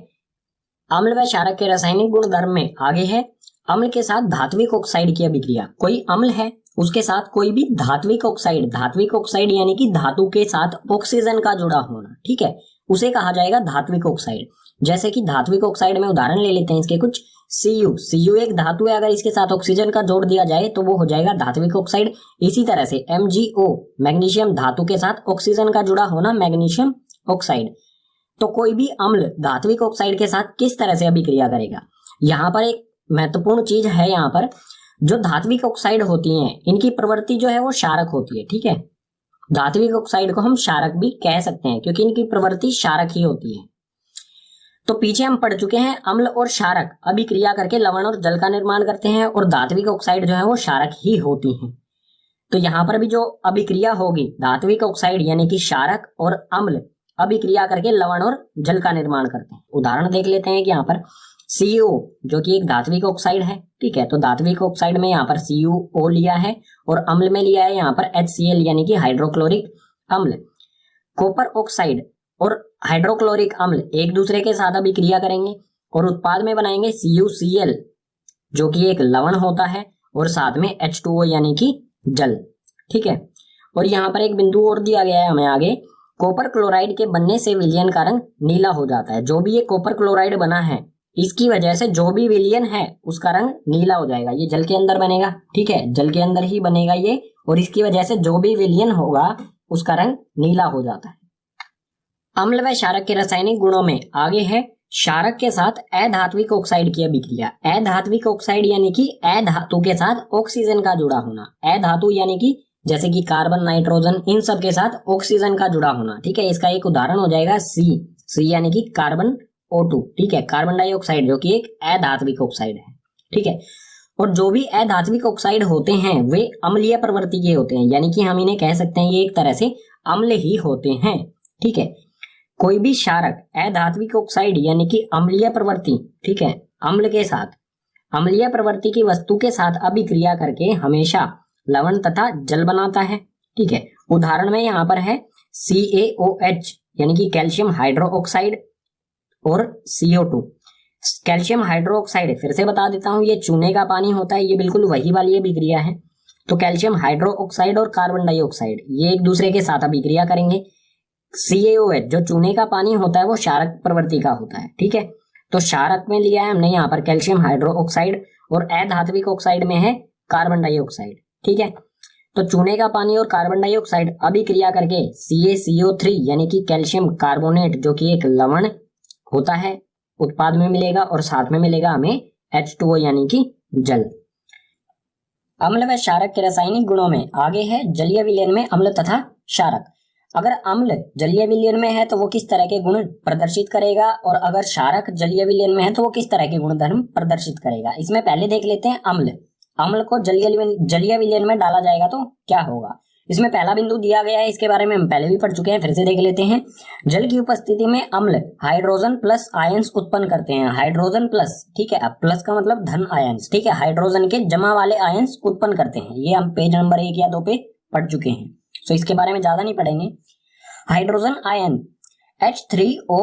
अम्ल व क्षारक के रासायनिक गुणधर्म में आगे है अम्ल के साथ धात्विक ऑक्साइड की अभिक्रिया। कोई अम्ल है, उसके साथ कोई भी धात्विक ऑक्साइड यानी कि धातु के साथ ऑक्सीजन का जुड़ा होना, ठीक है, उसे कहा जाएगा धात्विक ऑक्साइड। जैसे कि धात्विक ऑक्साइड में उदाहरण ले लेते हैं इसके कुछ। Cu एक धातु है, अगर इसके साथ ऑक्सीजन का जोड़ दिया जाए तो वो हो जाएगा धात्विक ऑक्साइड। इसी तरह से MgO मैग्नीशियम धातु के साथ ऑक्सीजन का जुड़ा होना मैग्नीशियम ऑक्साइड। तो कोई भी अम्ल धात्विक ऑक्साइड के साथ किस तरह से अभिक्रिया करेगा, यहाँ पर एक महत्वपूर्ण चीज है। यहाँ पर जो धात्विक ऑक्साइड होती हैं इनकी प्रवृत्ति जो है वो क्षारक होती है। ठीक है, धात्विक ऑक्साइड को हम क्षारक भी कह सकते हैं क्योंकि इनकी प्रवृत्ति क्षारक ही होती है। तो पीछे हम पढ़ चुके हैं अम्ल और क्षारक अभिक्रिया करके लवण और जल का निर्माण करते हैं और धात्विक ऑक्साइड जो है वो क्षारक ही होती हैं। तो यहाँ पर भी जो अभिक्रिया होगी धात्विक ऑक्साइड यानी कि क्षारक और अम्ल अभिक्रिया करके लवण और जल का निर्माण करते हैं। उदाहरण देख लेते हैं कि यहाँ पर CO जो कि एक धात्विक ऑक्साइड है। ठीक है, तो धात्विक ऑक्साइड में यहाँ पर CuO लिया है और अम्ल में लिया है यहाँ पर HCl यानी कि हाइड्रोक्लोरिक अम्ल। कॉपर ऑक्साइड और हाइड्रोक्लोरिक अम्ल एक दूसरे के साथ अभिक्रिया करेंगे और उत्पाद में बनाएंगे CuCl जो कि एक लवण होता है और साथ में H2O यानी कि जल। ठीक है, और यहाँ पर एक बिंदु और दिया गया है हमें आगे, कॉपर क्लोराइड के बनने से विलयन का रंग नीला हो जाता है। जो भी ये कॉपर क्लोराइड बना है इसकी वजह से जो भी विलयन है उसका रंग नीला हो जाएगा। ये जल के अंदर बनेगा, ठीक है, जल के अंदर ही बनेगा ये, और इसकी वजह से जो भी विलयन होगा उसका रंग नीला हो जाता है। अम्ल व क्षारक के रासायनिक गुणों में आगे है क्षारक के साथ अधात्विक ऑक्साइड की अभिक्रिया। अधात्विक ऑक्साइड यानी कि अधातु के साथ ऑक्सीजन का जुड़ा होना। अधातु यानी कि जैसे कि कार्बन, नाइट्रोजन, इन सब के साथ ऑक्सीजन का जुड़ा होना। ठीक है, इसका एक उदाहरण हो जाएगा सी यानी कि कार्बन O2। ठीक है, कार्बन डाइऑक्साइड जो कि एक अधात्विक ऑक्साइड है। ठीक है, और जो भी अधात्विक ऑक्साइड होते हैं वे अम्लीय प्रवृत्ति के होते हैं, यानी कि हम इन्हें कह सकते हैं ये एक तरह से अम्ल ही होते हैं। ठीक है, कोई भी क्षारक अधात्विक ऑक्साइड यानी कि अम्लीय प्रवृत्ति, ठीक है, अम्ल के साथ अम्लीय प्रवृत्ति की वस्तु के साथ अभिक्रिया करके हमेशा लवण तथा जल बनाता है। ठीक है, उदाहरण में यहाँ पर है CaOH यानी कि कैल्शियम हाइड्रोक्साइड और CO2। कैल्शियम हाइड्रोक्साइड फिर से बता देता हूं, ये चूने का पानी होता है, ये बिल्कुल वही वाली अभिक्रिया है। तो कैल्शियम हाइड्रोक्साइड और कार्बन डाइऑक्साइड ये एक दूसरे के साथ अभिक्रिया करेंगे। CaOH जो चूने का पानी होता है वो क्षारक प्रवृत्ति का होता है। ठीक है, तो क्षारक में लिया है हमने यहाँ पर कैल्शियम हाइड्रोक्साइड और अधात्विक ऑक्साइड में है कार्बन डाइऑक्साइड। ठीक है, तो चूने का पानी और कार्बन डाइऑक्साइड अभिक्रिया करके CaCO3 यानी कि कैल्शियम कार्बोनेट जो कि एक लवण होता है उत्पाद में मिलेगा और साथ में मिलेगा हमें H2O यानी कि जल। अम्ल व क्षारक के रासायनिक गुणों में आगे है जलीय विलयन में अम्ल तथा क्षारक। अगर अम्ल जलीय विलयन में है तो वो किस तरह के गुण प्रदर्शित करेगा, और अगर क्षारक जलीय विलयन में है तो वो किस तरह के गुणधर्म प्रदर्शित करेगा। इसमें पहले देख लेते हैं अम्ल को जलीय विलयन में डाला जाएगा तो क्या होगा। इसमें पहला बिंदु दिया गया है, इसके बारे में हम पहले भी पढ़ चुके हैं, फिर से देख लेते हैं। जल की उपस्थिति में अम्ल हाइड्रोजन प्लस आयंस उत्पन्न करते हैं। हाइड्रोजन प्लस, ठीक है, अब प्लस का मतलब धन आयंस। ठीक है, हाइड्रोजन के जमा वाले आयंस उत्पन्न करते हैं। ये हम पेज नंबर 1 या 2 पे पढ़ चुके हैं, तो इसके बारे में ज्यादा नहीं पढ़ेंगे। हाइड्रोजन आयन H3O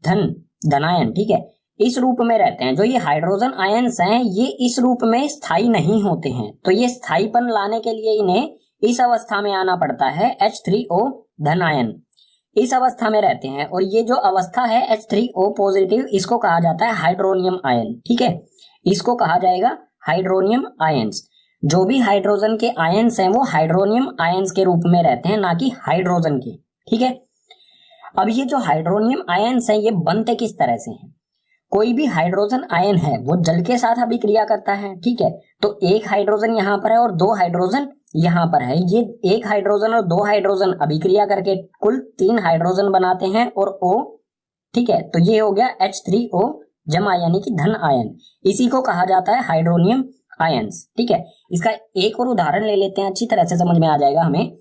धनायन, ठीक है, इस रूप में रहते हैं। जो ये हाइड्रोजन आयंस हैं ये इस रूप में स्थायी नहीं होते हैं, तो ये स्थायीपन लाने के लिए इन्हें इस अवस्था में आना पड़ता है। H3O धनायन इस अवस्था में रहते हैं, और ये जो अवस्था है H3O पॉजिटिव, इसको कहा जाता है हाइड्रोनियम आयन। ठीक है, इसको कहा जाएगा हाइड्रोनियम आयंस। जो भी हाइड्रोजन के आयंस हैं वो हाइड्रोनियम आयंस के रूप में रहते हैं, ना कि हाइड्रोजन के। ठीक है, अब ये जो हाइड्रोनियम आयंस हैं ये बनते किस तरह से हैं। कोई भी हाइड्रोजन आयन है वो जल के साथ अभिक्रिया करता है। ठीक है, तो एक हाइड्रोजन यहाँ पर है और 2 हाइड्रोजन यहाँ पर है, ये एक हाइड्रोजन और दो हाइड्रोजन अभिक्रिया करके कुल 3 हाइड्रोजन बनाते हैं और O, ठीक है। तो ये हो गया H3O जमा यानी कि धन आयन, इसी को कहा जाता है हाइड्रोनियम आयंस, ठीक है। इसका एक और उदाहरण ले लेते हैं, अच्छी तरह से समझ में आ जाएगा हमें।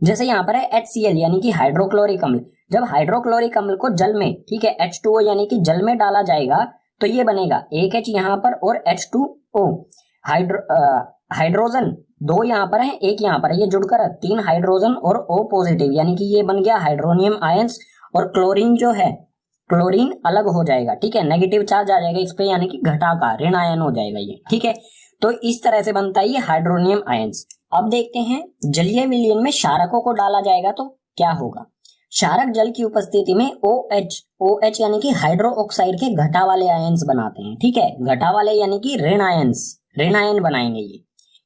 जैसे यहाँ पर है HCl यानी कि हाइड्रोक्लोरिक अम्ल, जब हाइड्रोक्लोरिक अम्ल को जल में, ठीक है, H2O यानी कि जल में डाला जाएगा तो ये बनेगा एक H यहाँ पर और H2O, हाइड्रोजन 2 यहाँ पर है, एक यहाँ पर है, ये जुड़कर 3 हाइड्रोजन और O पॉजिटिव यानी कि ये बन गया हाइड्रोनियम आयंस। और क्लोरीन जो है, क्लोरीन अलग हो जाएगा, ठीक है, नेगेटिव चार्ज आ जाएगा इस पे यानी कि घटाकार ऋण आयन हो जाएगा ये, ठीक है। तो इस तरह से बनता है ये हाइड्रोनियम आयंस। अब देखते हैं जलीय विलयन में क्षारकों को डाला जाएगा तो क्या होगा। क्षारक जल की उपस्थिति में OH यानी कि हाइड्रो ऑक्साइड के घटा वाले आयंस बनाते हैं, ठीक है, घटा वाले यानी कि ऋण आयन बनाएंगे। ये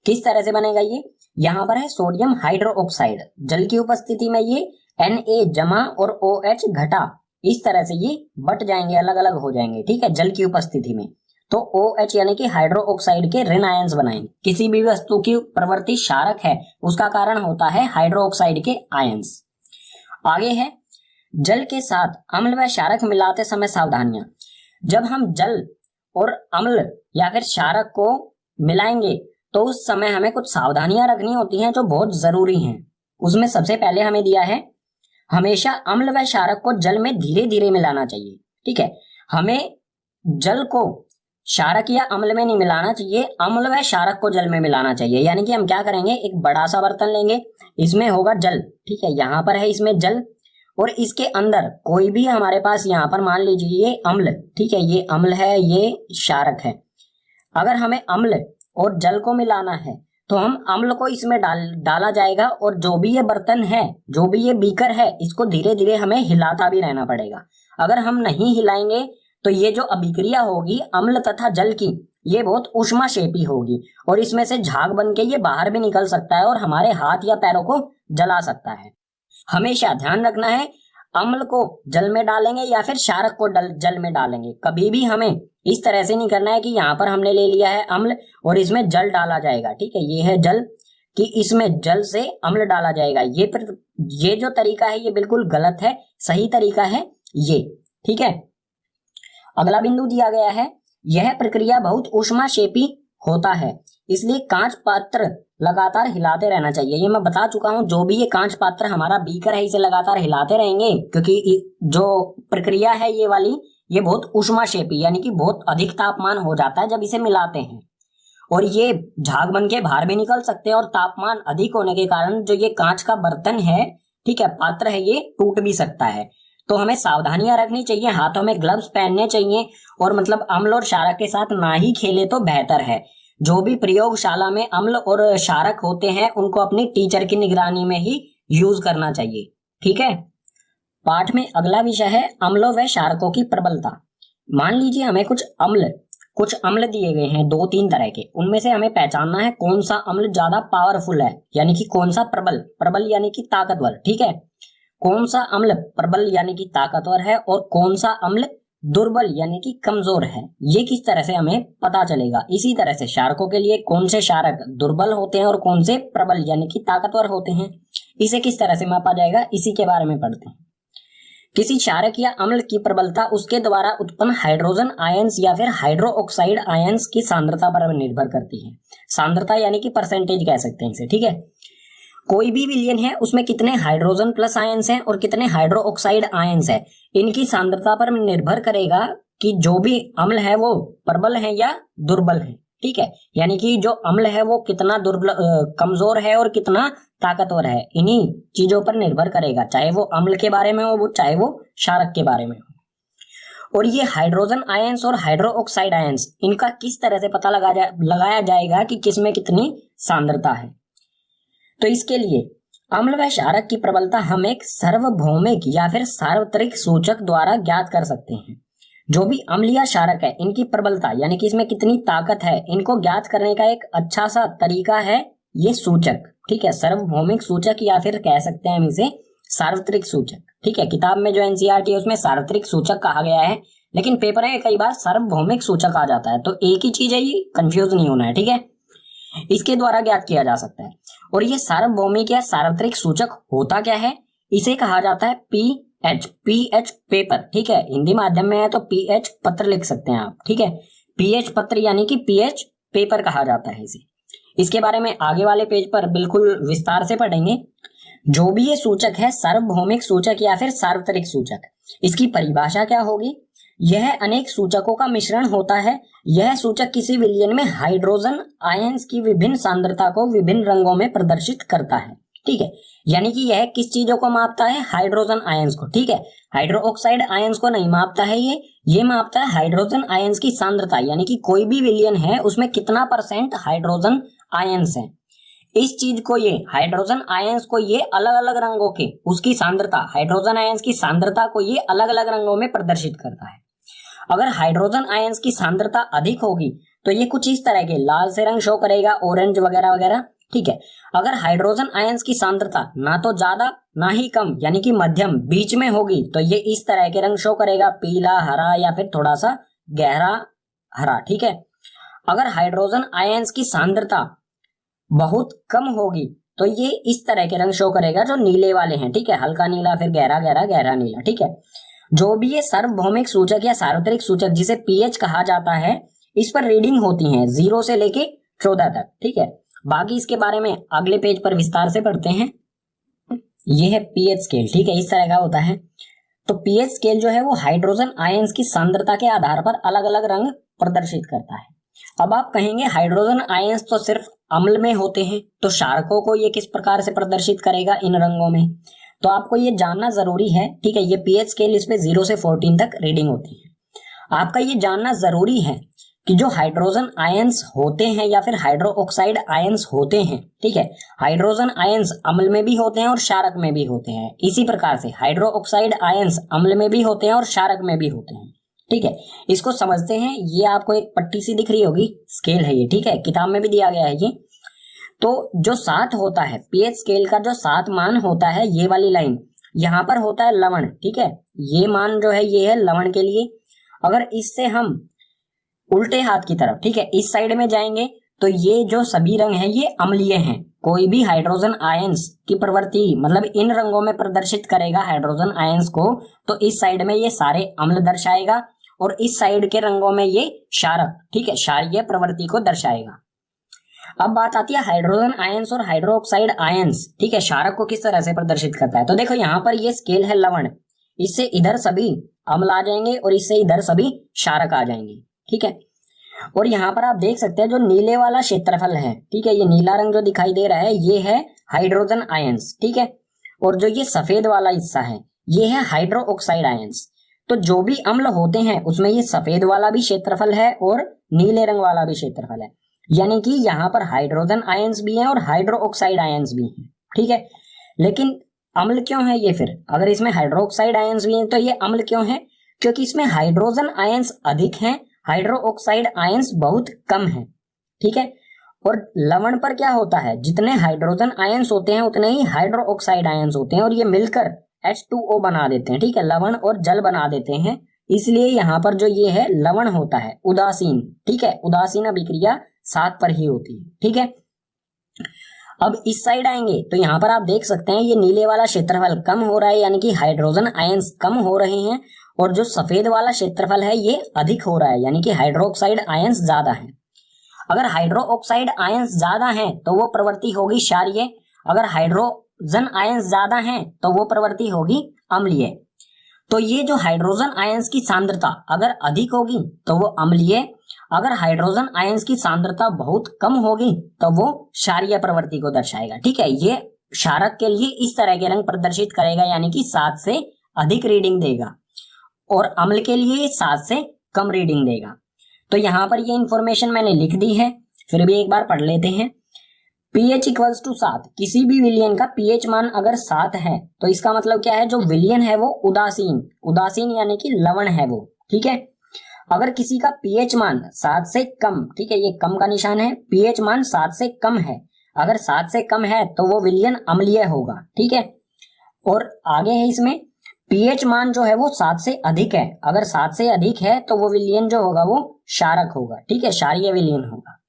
किस तरह से बनेगा, ये यहाँ पर है सोडियम हाइड्रो ऑक्साइड, जल की उपस्थिति में ये Na जमा और OH घटा, इस तरह से ये बट जाएंगे, अलग अलग हो जाएंगे, ठीक है, जल की उपस्थिति में। तो OH यानी कि हाइड्रो ऑक्साइड के ऋण आयंस बनाएंगे। किसी भी वस्तु की प्रवृत्ति क्षारक है उसका कारण होता है हाइड्रो ऑक्साइड के आयंस। आगे है जल के साथ अम्ल व क्षारक मिलाते समय सावधानियां। जब हम जल और अम्ल या फिर क्षारक को मिलाएंगे तो उस समय हमें कुछ सावधानियां रखनी होती हैं जो बहुत जरूरी हैं। उसमें सबसे पहले हमें दिया है हमेशा अम्ल व क्षारक को जल में धीरे धीरे मिलाना चाहिए, ठीक है। हमें जल को क्षारक या अम्ल में नहीं मिलाना चाहिए, अम्ल व क्षारक को जल में मिलाना चाहिए। यानी कि हम क्या करेंगे, एक बड़ा सा बर्तन लेंगे, इसमें होगा जल, ठीक है, यहाँ पर है इसमें जल, और इसके अंदर कोई भी हमारे पास यहाँ पर मान लीजिए ये अम्ल, ठीक है, ये अम्ल है, ये क्षारक है। अगर हमें अम्ल और जल को मिलाना है तो हम अम्ल को इसमें डाला जाएगा और जो भी ये बर्तन है, जो भी ये बीकर है, इसको धीरे धीरे हमें हिलाता भी रहना पड़ेगा। अगर हम नहीं हिलाएंगे तो ये जो अभिक्रिया होगी अम्ल तथा जल की, ये बहुत ऊष्माक्षेपी होगी और इसमें से झाग बन के ये बाहर भी निकल सकता है और हमारे हाथ या पैरों को जला सकता है। हमेशा ध्यान रखना है अम्ल को जल में डालेंगे या फिर क्षारक को जल में डालेंगे, कभी भी हमें इस तरह से नहीं करना है कि यहाँ पर हमने ले लिया है अम्ल और इसमें जल डाला जाएगा, ठीक है, ये है जल, कि इसमें जल से अम्ल डाला जाएगा। ये जो तरीका है ये बिल्कुल गलत है, सही तरीका है ये, ठीक है। अगला बिंदु दिया गया है यह प्रक्रिया बहुत ऊष्माक्षेपी होता है, इसलिए कांच पात्र लगातार हिलाते रहना चाहिए। ये मैं बता चुका हूं, जो भी ये कांच पात्र हमारा बीकर है इसे लगातार हिलाते रहेंगे क्योंकि जो प्रक्रिया है ये वाली, ये बहुत ऊष्माक्षेपी यानी कि बहुत अधिक तापमान हो जाता है जब इसे मिलाते हैं और ये झाग बन के बाहर भी निकल सकते हैं और तापमान अधिक होने के कारण जो ये कांच का बर्तन है, ठीक है, पात्र है, ये टूट भी सकता है। तो हमें सावधानियां रखनी चाहिए, हाथों में ग्लव्स पहनने चाहिए और मतलब अम्ल और क्षारक के साथ ना ही खेले तो बेहतर है। जो भी प्रयोगशाला में अम्ल और क्षारक होते हैं उनको अपनी टीचर की निगरानी में ही यूज करना चाहिए, ठीक है। पाठ में अगला विषय है अम्लों व क्षारकों की प्रबलता। मान लीजिए हमें कुछ अम्ल दिए गए हैं 2-3 तरह के, उनमें से हमें पहचानना है कौन सा अम्ल ज्यादा पावरफुल है, यानी कि कौन सा प्रबल यानी कि ताकतवर, ठीक है, कौन सा अम्ल प्रबल यानी कि ताकतवर है और कौन सा अम्ल दुर्बल यानी कि कमजोर है। ये किस तरह से हमें पता चलेगा। इसी तरह से क्षारकों के लिए कौन से क्षारक दुर्बल होते हैं और कौन से प्रबल यानी कि ताकतवर होते हैं, इसे किस तरह से मापा जाएगा, इसी के बारे में पढ़ते हैं। किसी क्षारक या अम्ल की प्रबलता उसके द्वारा उत्पन्न हाइड्रोजन आयंस या फिर हाइड्रो ऑक्साइड आयंस की सांद्रता पर निर्भर करती है। सांद्रता यानी कि परसेंटेज कह सकते हैं इसे, ठीक है। कोई भी विलयन है उसमें कितने हाइड्रोजन प्लस आयंस हैं और कितने हाइड्रो ऑक्साइड आयंस है, इनकी सांद्रता पर निर्भर करेगा कि जो भी अम्ल है वो प्रबल है या दुर्बल है, ठीक है। यानी कि जो अम्ल है वो कितना कमजोर है और कितना ताकतवर है, इन्हीं चीजों पर निर्भर करेगा, चाहे वो अम्ल के बारे में हो चाहे वो क्षारक के बारे में हो। और ये हाइड्रोजन आयंस और हाइड्रो ऑक्साइड आयंस, इनका किस तरह से पता लगाया जाएगा कि किसमें कितनी सांद्रता है। तो इसके लिए अम्ल व क्षारक की प्रबलता हम एक सार्वभौमिक या फिर सार्वत्रिक सूचक द्वारा ज्ञात कर सकते हैं। जो भी अम्ल या क्षारक है इनकी प्रबलता यानी कि इसमें कितनी ताकत है, इनको ज्ञात करने का एक अच्छा सा तरीका है ये सूचक, ठीक है, सार्वभौमिक सूचक या फिर कह सकते हैं हम इसे सार्वत्रिक सूचक, ठीक है। किताब में जो एनसीईआरटी है उसमें सार्वत्रिक सूचक कहा गया है, लेकिन पेपर में कई बार सार्वभौमिक सूचक आ जाता है, तो एक ही चीज है, ये कंफ्यूज नहीं होना है, ठीक है। इसके द्वारा ज्ञात किया जा सकता है। और ये सार्वभौमिक या सार्वत्रिक सूचक होता क्या है, इसे कहा जाता है पीएच। पीएच पेपर, ठीक है, हिंदी माध्यम में है तो पीएच पत्र लिख सकते हैं आप, ठीक है। पीएच पत्र यानी कि पीएच पेपर कहा जाता है इसे। इसके बारे में आगे वाले पेज पर बिल्कुल विस्तार से पढ़ेंगे। जो भी ये सूचक है, सार्वभौमिक सूचक या फिर सार्वत्रिक सूचक, इसकी परिभाषा क्या होगी? यह अनेक सूचकों का मिश्रण होता है। यह सूचक किसी विलयन में हाइड्रोजन आयंस की विभिन्न सांद्रता को विभिन्न रंगों में प्रदर्शित करता है, ठीक है। यानी कि यह किस चीजों को मापता है? हाइड्रोजन आयंस को, ठीक है। हाइड्रो ऑक्साइड आयंस को नहीं मापता है ये मापता है हाइड्रोजन आयंस की सांद्रता, यानी कि कोई भी विलयन है उसमें कितना % हाइड्रोजन आयंस है। इस चीज को, ये हाइड्रोजन आयंस को, ये अलग अलग रंगों के, उसकी सांद्रता, हाइड्रोजन आयंस की सांद्रता को ये अलग अलग रंगों में प्रदर्शित करता है। अगर हाइड्रोजन आयंस की सांद्रता अधिक होगी तो ये कुछ इस तरह के लाल से रंग शो करेगा, ऑरेंज वगैरह वगैरह, ठीक है। अगर हाइड्रोजन आयंस की सांद्रता ना तो ज्यादा ना ही कम, यानी कि मध्यम बीच में होगी, तो ये इस तरह के रंग शो करेगा, पीला, हरा या फिर थोड़ा सा गहरा हरा, ठीक है। अगर हाइड्रोजन आयंस की सांद्रता बहुत कम होगी तो ये इस तरह के रंग शो करेगा जो नीले वाले हैं, ठीक है, हल्का नीला, फिर गहरा गहरा गहरा नीला, ठीक है। जो भी ये सार्वभौमिक सूचक या सार्वत्रिक सूचक जिसे पीएच कहा जाता है, इस पर रीडिंग होती है 0 से लेके 14 तक, ठीक है। बाकी इसके बारे में अगले पेज पर विस्तार से पढ़ते हैं। ये है पीएच स्केल, ठीक है, इस तरह का होता है। तो पीएच स्केल जो है वो हाइड्रोजन आयंस की सांद्रता के आधार पर अलग अलग रंग प्रदर्शित करता है। अब आप कहेंगे हाइड्रोजन आयंस तो सिर्फ अम्ल में होते हैं, तो क्षारकों को ये किस प्रकार से प्रदर्शित करेगा इन रंगों में? तो आपको ये जानना जरूरी है, ठीक है। ये पीएच स्केल, इस पे 0 से 14 तक रीडिंग होती है। आपका ये जानना जरूरी है कि जो हाइड्रोजन आयंस होते हैं या फिर हाइड्रो ऑक्साइड आयंस होते हैं, ठीक है, हाइड्रोजन आयंस अम्ल में भी होते हैं और क्षारक में भी होते हैं। इसी प्रकार से हाइड्रो ऑक्साइड आयंस अम्ल में भी होते हैं और क्षारक में भी होते हैं, ठीक है। इसको समझते हैं। ये आपको एक पट्टी सी दिख रही होगी, स्केल है ये, ठीक है, किताब में भी दिया गया है ये। तो जो 7 होता है, पीएच स्केल का जो 7 मान होता है, ये वाली लाइन यहाँ पर होता है लवण, ठीक है। ये मान जो है ये है लवण के लिए। अगर इससे हम उल्टे हाथ की तरफ, ठीक है, इस साइड में जाएंगे तो ये जो सभी रंग हैं ये अम्लीय हैं। कोई भी हाइड्रोजन आयंस की प्रवृत्ति, मतलब इन रंगों में प्रदर्शित करेगा हाइड्रोजन आयंस को, तो इस साइड में ये सारे अम्ल दर्शाएगा और इस साइड के रंगों में ये क्षारक, ठीक है, क्षारीय प्रवृत्ति को दर्शाएगा। अब बात आती है हाइड्रोजन आयंस और हाइड्रो ऑक्साइड आयंस, ठीक है, क्षारक को किस तरह से प्रदर्शित करता है। तो देखो यहाँ पर ये स्केल है लवण, इससे इधर सभी अम्ल आ जाएंगे और इससे इधर सभी क्षारक आ जाएंगे, ठीक है। और यहाँ पर आप देख सकते हैं जो नीले वाला क्षेत्रफल है, ठीक है, ये नीला रंग जो दिखाई दे रहा है ये है हाइड्रोजन आयंस, ठीक है। और जो ये सफेद वाला हिस्सा है ये है हाइड्रो ऑक्साइड आयंस। तो जो भी अम्ल होते हैं उसमें ये सफेद वाला भी क्षेत्रफल है और नीले रंग वाला भी क्षेत्रफल है, यानी कि यहाँ पर हाइड्रोजन आयंस भी हैं और हाइड्रो ऑक्साइड आयंस भी हैं, ठीक है। लेकिन अम्ल क्यों है ये फिर? अगर इसमें हाइड्रो ऑक्साइड आयंस भी हैं तो ये अम्ल क्यों है? क्योंकि इसमें हाइड्रोजन आयंस अधिक हैं, हाइड्रो ऑक्साइड आयंस बहुत कम है, ठीक है। और लवण पर क्या होता है, जितने हाइड्रोजन आयंस होते हैं उतने ही हाइड्रो ऑक्साइड आयंस होते हैं और ये मिलकर H2O बना देते हैं, ठीक है, लवण और जल बना देते हैं। इसलिए यहाँ पर जो ये है लवण होता है उदासीन, ठीक है, उदासीन अभिक्रिया 7 पर ही होती है, ठीक है। अब इस साइड आएंगे तो यहाँ पर आप देख सकते हैं ये नीले वाला क्षेत्रफल कम हो रहा है, यानी कि हाइड्रोजन आयंस कम हो रहे हैं, और जो सफेद वाला क्षेत्रफल है ये अधिक हो रहा है, यानी कि हाइड्रो ऑक्साइड आयंस ज्यादा है। अगर हाइड्रो ऑक्साइड आयंस ज्यादा है तो वो प्रवृत्ति होगी क्षारीय, अगर हाइड्रोजन आयंस ज्यादा है तो वो प्रवृत्ति होगी अम्लीय। तो ये जो हाइड्रोजन आयंस की सांद्रता अगर अधिक होगी तो वो अम्लीय, अगर हाइड्रोजन आयंस की सांद्रता बहुत कम होगी तो वो क्षारीय प्रवृत्ति को दर्शाएगा, ठीक है। ये क्षारक के लिए इस तरह के रंग प्रदर्शित करेगा, यानी कि 7 से अधिक रीडिंग देगा, और अम्ल के लिए 7 से कम रीडिंग देगा। तो यहाँ पर ये इंफॉर्मेशन मैंने लिख दी है, फिर भी एक बार पढ़ लेते हैं। pH इक्वल्स टू 7, किसी भी विलयन का pH मान अगर 7 है तो इसका मतलब क्या है, जो विलयन है वो उदासीन यानी कि लवण है वो, ठीक है। अगर किसी का pH मान 7 से कम, ठीक है, ये कम का निशान है, pH मान 7 से कम है, अगर 7 से कम है तो वो विलयन अम्लीय होगा, ठीक है। और आगे है इसमें pH मान जो है वो 7 से अधिक है, अगर 7 से अधिक है तो वो विलयन जो होगा वो क्षारक होगा, ठीक है, क्षारीय विलयन होगा।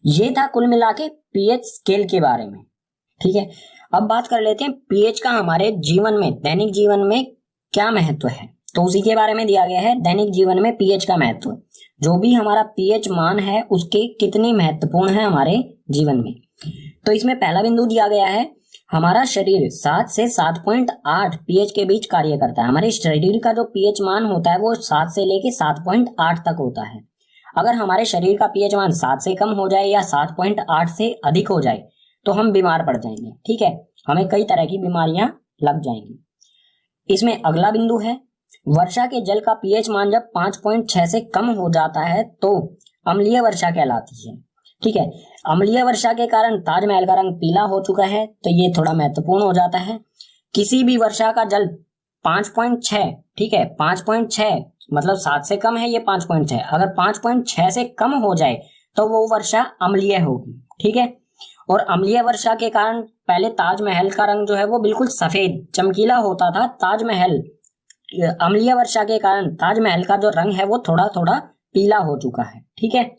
ये था कुल मिला के पीएच स्केल के बारे में। ठीक है, अब बात कर लेते हैं पीएच का हमारे जीवन में, दैनिक जीवन में क्या महत्व है। तो उसी के बारे में दिया गया है, दैनिक जीवन में पीएच का महत्व। जो भी हमारा पीएच मान है उसके कितनी महत्वपूर्ण है हमारे जीवन में। तो इसमें पहला बिंदु दिया गया है, हमारा शरीर 7 से 7.8 पीएच के बीच कार्य करता है। हमारे शरीर का जो पीएच मान होता है वो 7 से लेके 7.8 तक होता है। अगर हमारे शरीर का पीएच मान 7 से कम हो जाए या 7.8 से अधिक हो जाए तो हम बीमार पड़ जाएंगे। ठीक है, हमें कई तरह की बीमारियां लग जाएंगी। इसमें अगला बिंदु है, वर्षा के जल का पीएच मान जब 5.6 से कम हो जाता है तो अम्लीय वर्षा कहलाती है। ठीक है, अम्लीय वर्षा के कारण ताजमहल का रंग पीला हो चुका है, तो ये थोड़ा महत्वपूर्ण हो जाता है। किसी भी वर्षा का जल 5.6, ठीक है 5.6 मतलब 7 से कम है, ये 5.6, अगर 5.6 से कम हो जाए तो वो वर्षा अम्लीय होगी। ठीक है, और अम्लीय वर्षा के कारण पहले ताजमहल का रंग जो है वो बिल्कुल सफेद चमकीला होता था। ताजमहल, अम्लीय वर्षा के कारण ताजमहल का जो रंग है वो थोड़ा थोड़ा पीला हो चुका है। ठीक है,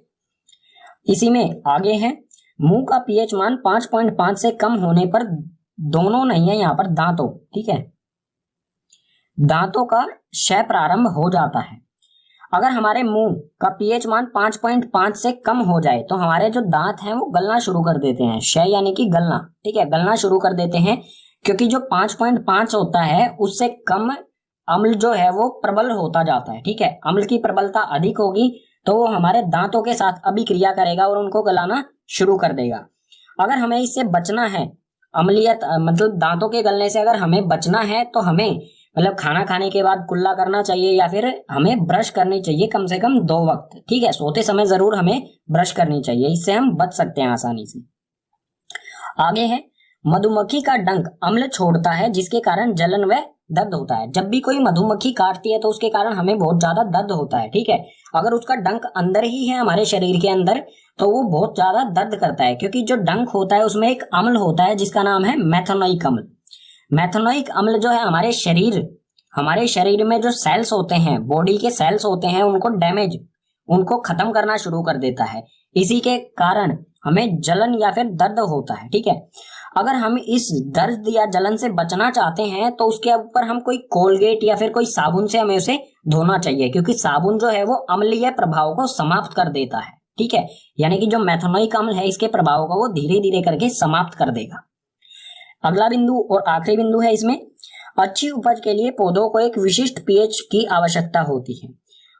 इसी में आगे है, मुंह का पीएच मान 5.5 से कम होने पर, दोनों नहीं है यहाँ पर, दांतों, ठीक है, दांतों का क्षय प्रारंभ हो जाता है। अगर हमारे मुंह का पीएच मान 5.5 से कम हो जाए तो हमारे जो दांत हैं वो गलना शुरू कर देते हैं। क्षय यानी कि गलना, ठीक है, गलना शुरू कर देते हैं, क्योंकि जो 5.5 होता है उससे कम अम्ल जो है वो प्रबल होता जाता है। ठीक है, अम्ल की प्रबलता अधिक होगी तो वो हमारे दांतों के साथ अभिक्रिया करेगा और उनको गलाना शुरू कर देगा। अगर हमें इससे बचना है, अम्लीयत मतलब दांतों के गलने से अगर हमें बचना है तो हमें मतलब खाना खाने के बाद कुल्ला करना चाहिए या फिर हमें ब्रश करनी चाहिए कम से कम 2 वक्त। ठीक है, सोते समय जरूर हमें ब्रश करनी चाहिए, इससे हम बच सकते हैं आसानी से। आगे है, मधुमक्खी का डंक अम्ल छोड़ता है जिसके कारण जलन व दर्द होता है। जब भी कोई मधुमक्खी काटती है तो उसके कारण हमें बहुत ज्यादा दर्द होता है। ठीक है, अगर उसका डंक अंदर ही है हमारे शरीर के अंदर तो वो बहुत ज्यादा दर्द करता है, क्योंकि जो डंक होता है उसमें एक अम्ल होता है जिसका नाम है मेथनोइक अम्ल। मेथनोइक अम्ल जो है हमारे शरीर में जो सेल्स होते हैं, बॉडी के सेल्स होते हैं, उनको खत्म करना शुरू कर देता है। इसी के कारण हमें जलन या फिर दर्द होता है। ठीक है, अगर हम इस दर्द या जलन से बचना चाहते हैं तो उसके ऊपर हम कोई कोलगेट या फिर कोई साबुन से हमें उसे धोना चाहिए, क्योंकि साबुन जो है वो अम्लीय प्रभाव को समाप्त कर देता है। ठीक है, यानी कि जो मेथनोइक अम्ल है इसके प्रभाव को वो धीरे धीरे करके समाप्त कर देगा। अगला बिंदु और आखिरी बिंदु है इसमें, अच्छी उपज के लिए पौधों को एक विशिष्ट पीएच की आवश्यकता होती है।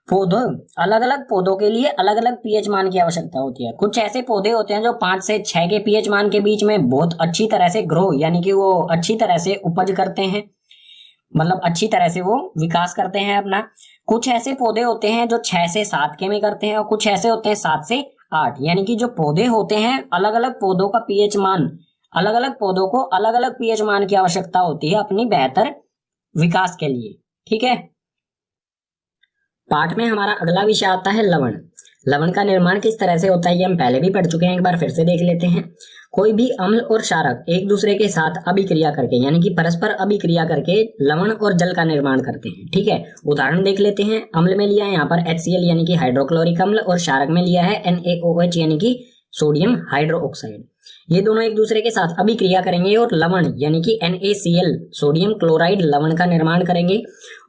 अलग अलग पौधों के लिए अलग अलग पीएच मान की आवश्यकता होती है। कुछ ऐसे पौधे होते हैं जो 5 से 6 के पीएच मान के बीच में बहुत अच्छी तरह से ग्रो यानी कि वो अच्छी तरह से उपज करते हैं, मतलब अच्छी तरह से वो विकास करते हैं अपना। कुछ ऐसे पौधे होते हैं जो 6 से 7 के में करते हैं और कुछ ऐसे होते हैं 7 से 8, यानी कि जो पौधे होते हैं अलग अलग पौधों का पीएच मान, अलग अलग पौधों को अलग अलग पीएच मान की आवश्यकता होती है अपनी बेहतर विकास के लिए। ठीक है, पाठ में हमारा अगला विषय आता है लवण। लवण का निर्माण किस तरह से होता है ये हम पहले भी पढ़ चुके हैं, एक बार फिर से देख लेते हैं। कोई भी अम्ल और क्षारक एक दूसरे के साथ अभिक्रिया करके यानी कि परस्पर अभिक्रिया करके लवण और जल का निर्माण करते हैं। ठीक है, उदाहरण देख लेते हैं। अम्ल में लिया है यहाँ पर HCl यानी कि हाइड्रोक्लोरिक अम्ल, और क्षारक में लिया है NaOH यानी कि सोडियम हाइड्रोक्साइड। ये दोनों एक दूसरे के साथ अभिक्रिया करेंगे और लवण यानी कि NaCl सोडियम क्लोराइड लवण का निर्माण करेंगे।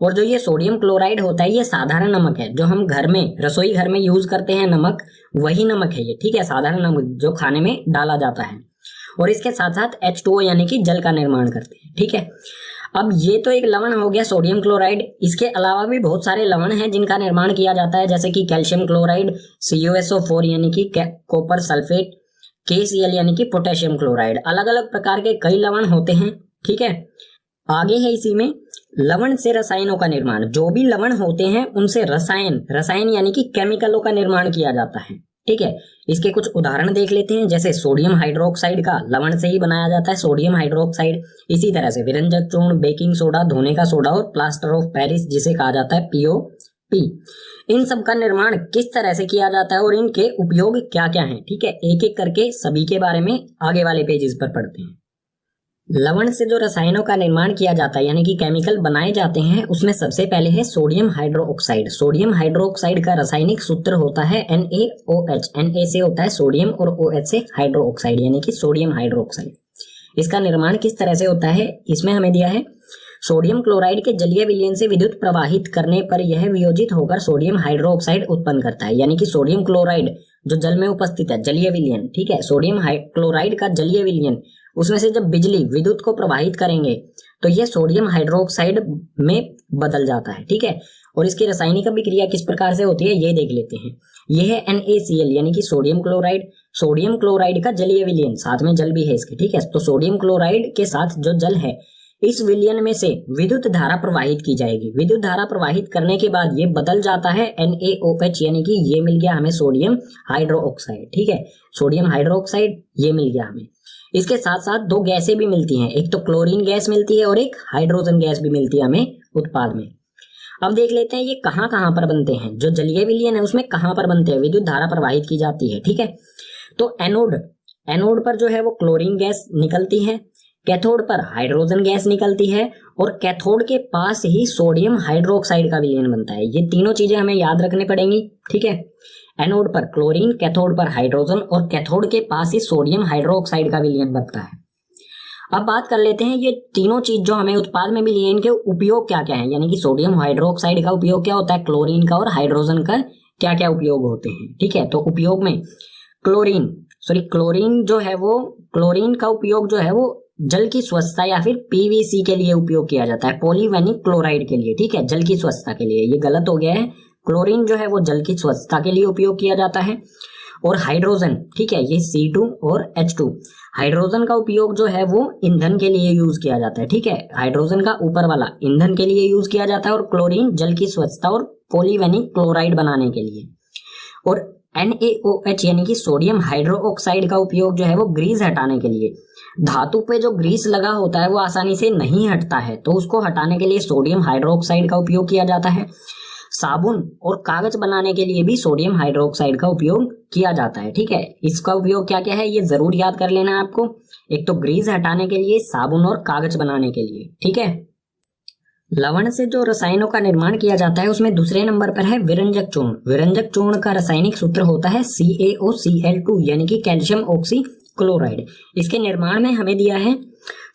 और जो ये सोडियम क्लोराइड होता है ये साधारण नमक है, जो हम घर में रसोई घर में यूज करते हैं नमक, वही नमक है ये। ठीक है, साधारण नमक जो खाने में डाला जाता है। और इसके साथ साथ H2O यानी कि जल का निर्माण करते हैं। ठीक है, अब ये तो एक लवण हो गया सोडियम क्लोराइड। इसके अलावा भी बहुत सारे लवण हैं जिनका निर्माण किया जाता है, जैसे कि कैल्शियम क्लोराइड, CuSO4 यानी कि कॉपर सल्फेट, KCl यानी कि पोटेशियम क्लोराइड। अलग अलग प्रकार के कई लवण होते हैं। ठीक है, आगे है इसी में लवण से रसायनों का निर्माण। जो भी लवण होते हैं उनसे रसायन यानी कि केमिकलों का निर्माण किया जाता है। ठीक है, इसके कुछ उदाहरण देख लेते हैं। जैसे सोडियम हाइड्रोक्साइड का लवण से ही बनाया जाता है सोडियम हाइड्रोक्साइड। इसी तरह से विरंजक चूर्ण, बेकिंग सोडा, धोने का सोडा और प्लास्टर ऑफ पेरिस जिसे कहा जाता है POP। इन सब का निर्माण किस तरह से किया जाता है और इनके उपयोग क्या क्या हैं। ठीक है, एक एक करके सभी के बारे में आगे वाले पेजेस पर पढ़ते हैं। लवण से जो रसायनों का निर्माण किया जाता है यानी कि केमिकल बनाए जाते हैं, उसमें सबसे पहले है सोडियम हाइड्रोक्साइड। सोडियम हाइड्रोक्साइड का रासायनिक सूत्र होता है NaOH। Na से होता है सोडियम और OH से हाइड्रोक्साइड यानी कि सोडियम हाइड्रोक्साइड। इसका निर्माण किस तरह से होता है, इसमें हमें दिया है सोडियम क्लोराइड के जलीय विलयन से विद्युत प्रवाहित करने पर यह वियोजित होकर सोडियम हाइड्रोक्साइड उत्पन्न करता है। यानी कि सोडियम क्लोराइड जो जल में उपस्थित है, जलीय विलयन, ठीक है, सोडियम क्लोराइड का जलीय विलयन, उसमें से जब बिजली विद्युत को प्रवाहित करेंगे तो यह सोडियम हाइड्रोक्साइड में बदल जाता है, ठीक है। और इसकी रासायनिक अभिक्रिया किस प्रकार से होती है ये देख लेते हैं। यह है NaCl यानी कि सोडियम क्लोराइड। सोडियम क्लोराइड का जलीय विलयन, साथ में जल भी है इसके, ठीक है। तो सोडियम क्लोराइड के साथ जो जल है, इस विलयन में से विद्युत धारा प्रवाहित की जाएगी। विद्युत धारा प्रवाहित करने के बाद ये बदल जाता है NaOH यानी कि ये मिल गया हमें सोडियम हाइड्रोक्साइड, ठीक है। सोडियम हाइड्रोक्साइड ये मिल गया हमें। इसके साथ साथ दो गैसें भी मिलती हैं, एक तो क्लोरीन गैस मिलती है और एक हाइड्रोजन गैस भी मिलती है हमें उत्पाद में। अब देख लेते हैं ये कहाँ कहाँ पर बनते हैं। जो जलीय विलयन है उसमें कहाँ पर बनते हैं, विद्युत धारा प्रवाहित की जाती है, ठीक है। तो एनोड पर जो है वो क्लोरीन गैस निकलती है, कैथोड पर हाइड्रोजन गैस निकलती है और कैथोड के पास ही सोडियम हाइड्रोक्साइड का विलयन बनता है। ये तीनों चीजें हमें याद रखनी पड़ेंगी, ठीक है। एनोड पर क्लोरीन, कैथोड पर हाइड्रोजन और कैथोड के पास ही सोडियम हाइड्रोक्साइड का विलयन बनता है। अब बात कर लेते हैं ये तीनों चीज जो हमें उत्पाद में मिली है, इनके उपयोग क्या क्या है। यानी कि सोडियम हाइड्रोक्साइड का उपयोग क्या होता है, क्लोरीन का और हाइड्रोजन का क्या क्या उपयोग होते हैं, ठीक है। तो उपयोग में क्लोरीन जो है वो, क्लोरीन का उपयोग जो है वो जल की स्वच्छता या फिर PVC के लिए उपयोग किया जाता है, पॉलीवेनिक क्लोराइड के लिए, ठीक है, जल की स्वच्छता के लिए। ये गलत हो गया है, क्लोरीन जो है वो जल की स्वच्छता के लिए उपयोग किया जाता है। और हाइड्रोजन, ठीक है, ये C2 और H2, हाइड्रोजन का उपयोग जो है वो ईंधन के लिए यूज किया जाता है, ठीक है। हाइड्रोजन का ऊपर वाला ईंधन के लिए यूज किया जाता है और क्लोरीन जल की स्वच्छता और पॉलीवेनिक क्लोराइड बनाने के लिए। और NaOH यानी कि सोडियम हाइड्रोक्साइड का उपयोग जो है वो ग्रीस हटाने के लिए। धातु पे जो ग्रीस लगा होता है वो आसानी से नहीं हटता है, तो उसको हटाने के लिए सोडियम हाइड्रोक्साइड का उपयोग किया जाता है। साबुन और कागज बनाने के लिए भी सोडियम हाइड्रोक्साइड का उपयोग किया जाता है, ठीक है। इसका उपयोग क्या क्या है ये जरूर याद कर लेना है आपको। एक तो ग्रीस हटाने के लिए, साबुन और कागज बनाने के लिए, ठीक है। लवण से जो रसायनों का निर्माण किया जाता है उसमें दूसरे नंबर पर है विरंजक चूर्ण। विरंजक चूर्ण का रासायनिक सूत्र होता है CaOCl2 यानी कि कैल्शियम ऑक्सी क्लोराइड। इसके निर्माण में हमें दिया है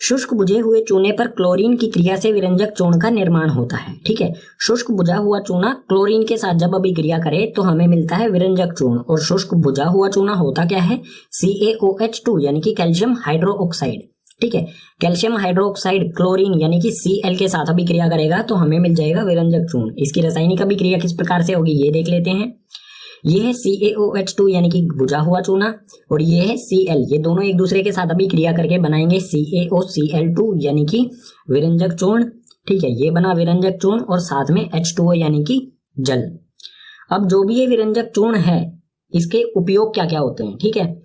शुष्क बुझे हुए चूने पर क्लोरीन की क्रिया से विरंजक चूर्ण का निर्माण होता है, ठीक है। शुष्क बुझा हुआ चूना क्लोरीन के साथ जब अभिक्रिया करे तो हमें मिलता है विरंजक चूर्ण। और शुष्क बुझा हुआ चूना होता क्या है, CaOH2 यानी कि कैल्शियम हाइड्रोक्साइड, ठीक है। कैल्शियम हाइड्रोक्साइड क्लोरीन यानी कि Cl के साथ अभिक्रिया करेगा तो हमें मिल जाएगा विरंजक चूर्ण। इसकी रासायनिक अभिक्रिया किस प्रकार से होगी ये देख लेते हैं। ये है CaOH2 यानी कि बुझा हुआ चूना और ये है Cl, ये दोनों एक दूसरे के साथ अभिक्रिया करके बनाएंगे CaOCl2 यानी कि विरंजक चूर्ण, ठीक है। ये बना विरंजक चूर्ण और साथ में H2O यानी कि जल। अब जो भी ये विरंजक चूर्ण है इसके उपयोग क्या क्या होते हैं, ठीक है।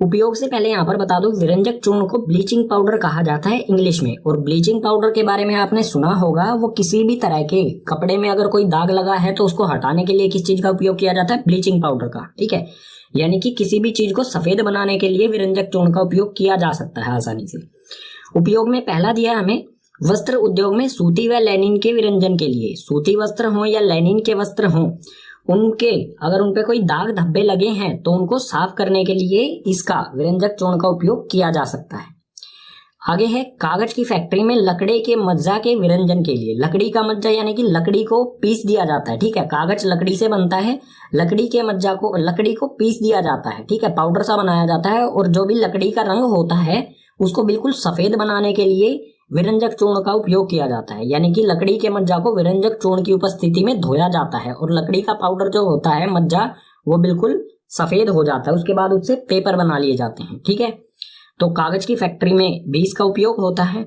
उपयोग से पहले यहाँ पर बता दो, विरंजक चूर्ण को ब्लीचिंग पाउडर कहा जाता है इंग्लिश में। और ब्लीचिंग पाउडर के बारे में आपने सुना होगा, वो किसी भी तरह के कपड़े में अगर कोई दाग लगा है तो उसको हटाने के लिए किस चीज का उपयोग किया जाता है, ब्लीचिंग पाउडर का, ठीक है। यानी कि किसी भी चीज को सफेद बनाने के लिए विरंजक चूर्ण का उपयोग किया जा सकता है आसानी से। उपयोग में पहला दिया हमें वस्त्र उद्योग में सूती व लैनिन के विरंजन के लिए। सूती वस्त्र हो या लैनिन के वस्त्र हो, उनके अगर उनपे कोई दाग धब्बे लगे हैं तो उनको साफ करने के लिए इसका विरंजक चूर्ण का उपयोग किया जा सकता है। आगे है कागज की फैक्ट्री में लकड़ी के मज्जा के विरंजन के लिए। लकड़ी का मज्जा यानी कि लकड़ी को पीस दिया जाता है, ठीक है। कागज लकड़ी से बनता है, लकड़ी के मज्जा को, लकड़ी को पीस दिया जाता है, ठीक है, पाउडर सा बनाया जाता है। और जो भी लकड़ी का रंग होता है उसको बिल्कुल सफेद बनाने के लिए विरंजक चूर्ण का उपयोग किया जाता है। यानी कि लकड़ी के मज्जा को विरंजक चूर्ण की उपस्थिति में धोया जाता है और लकड़ी का पाउडर जो होता है मज्जा वो बिल्कुल सफेद हो जाता है। उसके बाद उससे पेपर बना लिए जाते हैं, ठीक है। तो कागज की फैक्ट्री में भी इसका उपयोग होता है।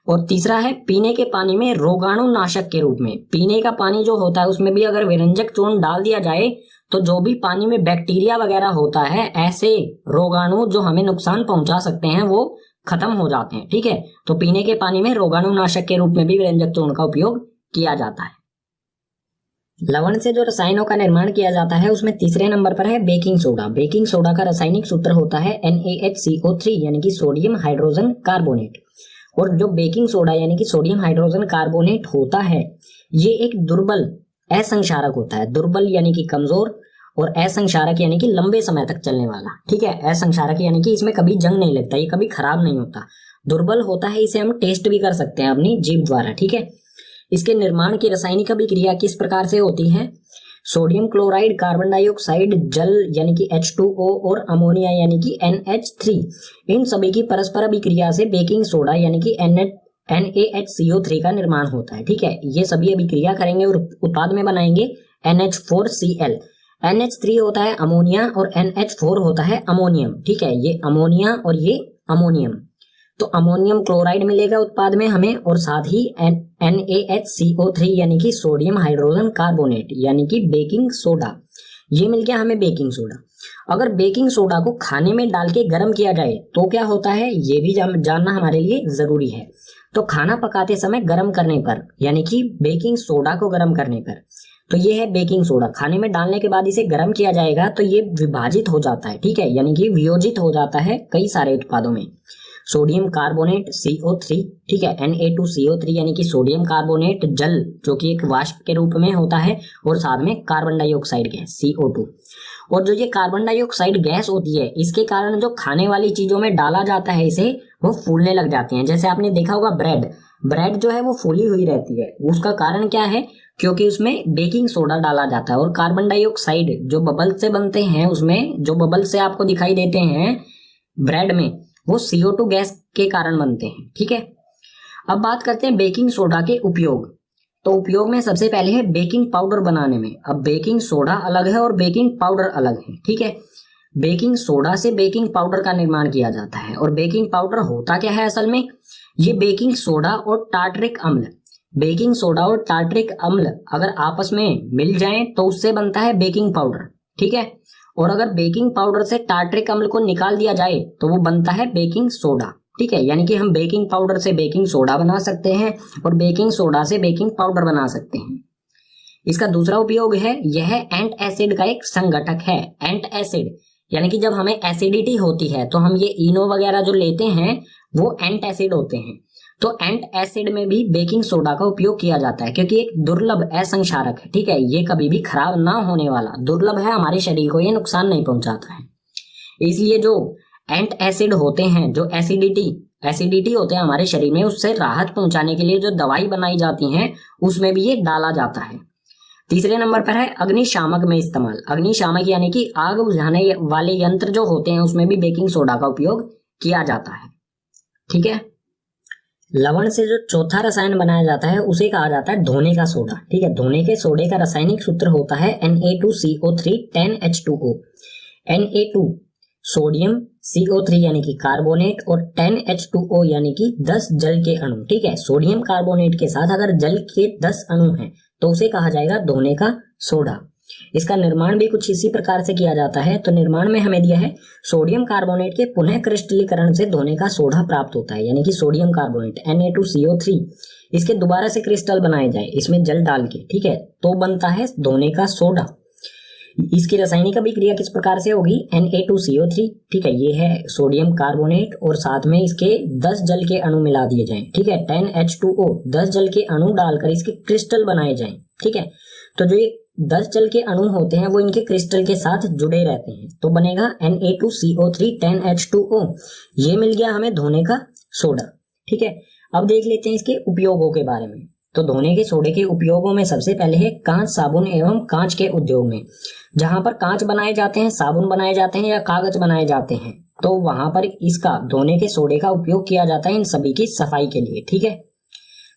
और तीसरा है पीने के पानी में रोगाणु नाशक के रूप में। पीने का पानी जो होता है उसमें भी अगर विरंजक चूर्ण डाल दिया जाए तो जो भी पानी में बैक्टीरिया वगैरह होता है, ऐसे रोगाणु जो हमें नुकसान पहुंचा सकते हैं वो खत्म हो जाते हैं, ठीक है। तो पीने के पानी में रोगाणुनाशक के रूप में भी विरंजक चूर्ण का उपयोग किया जाता है। लवण से जो रसायनों का निर्माण किया जाता है उसमें तीसरे नंबर पर है बेकिंग सोडा। बेकिंग सोडा का रासायनिक सूत्र होता है NaHCO3 यानी कि सोडियम हाइड्रोजन कार्बोनेट। और जो बेकिंग सोडा यानी कि सोडियम हाइड्रोजन कार्बोनेट होता है, ये एक दुर्बल असंक्षारक होता है। दुर्बल यानी कि कमजोर, और असंक्षारक यानी कि लंबे समय तक चलने वाला। ठीक है, असंक्षारक यानी कि इसमें कभी जंग नहीं लगता, ये कभी खराब नहीं होता। दुर्बल होता है, इसे हम टेस्ट भी कर सकते हैं अपनी जीभ द्वारा। ठीक है, इसके निर्माण की रासायनिक अभिक्रिया किस प्रकार से होती है? सोडियम क्लोराइड, कार्बन डाइऑक्साइड, जल यानी कि H2O और अमोनिया यानी कि NH3, इन सभी की परस्पर अभिक्रिया से बेकिंग सोडा यानी कि NaHCO3 का निर्माण होता है। ठीक है, ये सभी अभिक्रिया करेंगे और उत्पाद में बनाएंगे NH4Cl। NH3 होता है अमोनिया और NH4 होता है अमोनियम। ठीक है, ये अमोनिया और ये अमोनियम, तो अमोनियम क्लोराइड मिलेगा उत्पाद में हमें, और साथ ही NaHCO3 यानी कि सोडियम हाइड्रोजन कार्बोनेट यानी कि बेकिंग सोडा, ये मिल गया हमें बेकिंग सोडा। अगर बेकिंग सोडा को खाने में डाल के गर्म किया जाए तो क्या होता है, ये भी जानना हमारे लिए जरूरी है। तो खाना पकाते समय गर्म करने पर यानी कि बेकिंग सोडा को गर्म करने पर, तो ये है बेकिंग सोडा। खाने में डालने के बाद इसे गर्म किया जाएगा तो ये विभाजित हो जाता है। ठीक है, यानी कि वियोजित हो जाता है कई सारे उत्पादों में। सोडियम कार्बोनेट CO3, ठीक है, Na2CO3 यानी कि सोडियम कार्बोनेट जल जो कि एक वाष्प के रूप में होता है, और साथ में कार्बन डाइऑक्साइड गैस CO2। और जो ये कार्बन डाइऑक्साइड गैस होती है, इसके कारण जो खाने वाली चीजों में डाला जाता है इसे, वो फूलने लग जाते हैं। जैसे आपने देखा होगा ब्रेड जो है वो फूली हुई रहती है। उसका कारण क्या है? क्योंकि उसमें बेकिंग सोडा डाला जाता है, और कार्बन डाइऑक्साइड जो बबल से बनते हैं, उसमें जो बबल से आपको दिखाई देते हैं ब्रेड में, वो CO2 गैस के कारण बनते हैं। ठीक है, अब बात करते हैं बेकिंग सोडा के उपयोग। तो उपयोग में सबसे पहले है बेकिंग पाउडर बनाने में। अब बेकिंग सोडा अलग है और बेकिंग पाउडर अलग है। ठीक है, बेकिंग सोडा से बेकिंग पाउडर का निर्माण किया जाता है। और बेकिंग पाउडर होता क्या है असल में? ये बेकिंग सोडा और टार्टरिक अम्ल, बेकिंग सोडा और टार्टरिक अम्ल अगर आपस में मिल जाएं तो उससे बनता है बेकिंग पाउडर। ठीक है, और अगर बेकिंग पाउडर से टार्टरिक अम्ल को निकाल दिया जाए तो वो बनता है बेकिंग सोडा। ठीक है, यानी कि हम बेकिंग पाउडर से बेकिंग सोडा बना सकते हैं और बेकिंग सोडा से बेकिंग पाउडर बना सकते हैं। इसका दूसरा उपयोग है, यह एंट एसिड का एक संघटक है। एंट एसिड यानी कि जब हमें एसिडिटी होती है तो हम ये इनो वगैरह जो लेते हैं वो एंट एसिड होते हैं। तो एंट एसिड में भी बेकिंग सोडा का उपयोग किया जाता है, क्योंकि एक दुर्लभ असंक्षारक है। ठीक है, ये कभी भी खराब ना होने वाला, दुर्लभ है, हमारे शरीर को ये नुकसान नहीं पहुंचाता है। इसलिए जो एंट एसिड होते हैं, जो एसिडिटी होते हैं हमारे शरीर में, उससे राहत पहुंचाने के लिए जो दवाई बनाई जाती है उसमें भी ये डाला जाता है। तीसरे नंबर पर है अग्निशामक में इस्तेमाल। अग्निशामक यानी कि आग बुझाने वाले यंत्र जो होते हैं उसमें भी बेकिंग सोडा का उपयोग किया जाता है। ठीक है, लवण से जो चौथा रसायन बनाया जाता है उसे कहा जाता है धोने का सोडा। ठीक है, धोने के सोडे का रासायनिक सूत्र होता है Na2CO3 10H2O। Na2 sodium, CO3 यानी कि कार्बोनेट, और 10H2O यानी कि 10 जल के अणु। ठीक है, सोडियम कार्बोनेट के साथ अगर जल के 10 अणु हैं तो उसे कहा जाएगा धोने का सोडा। इसका निर्माण भी कुछ इसी प्रकार से किया जाता है। तो निर्माण में हमें दिया है सोडियम कार्बोनेट के पुनः क्रिस्टलीकरण से धोने का सोडा प्राप्त होता है, यानी कि सोडियम कार्बोनेट Na2CO3, इसके दोबारा से क्रिस्टल बनाए जाए इसमें जल डाल के। ठीक है, तो बनता है धोने का सोडा। इसकी रासायनिक अभिक्रिया किस प्रकार से होगी? Na2CO3, ठीक है, ये है सोडियम कार्बोनेट, और साथ में इसके 10 जल के अणु मिला दिए जाएं। ठीक है, 10H2O 10 जल के अणु डालकर इसके क्रिस्टल बनाए जाएं। ठीक है, तो जो ये 10 जल के अणु होते हैं वो इनके क्रिस्टल के साथ जुड़े रहते हैं, तो बनेगा Na2CO3 10H2O। ये मिल गया हमें धोने का सोडा। ठीक है, अब देख लेते हैं इसके उपयोगों के बारे में। तो धोने के सोडे के उपयोगों में सबसे पहले है कांच, साबुन एवं कांच के उद्योग में। जहां पर कांच बनाए जाते हैं, साबुन बनाए जाते हैं या कागज बनाए जाते हैं, तो वहां पर इसका धोने के सोडे का उपयोग किया जाता है इन सभी की सफाई के लिए। ठीक है,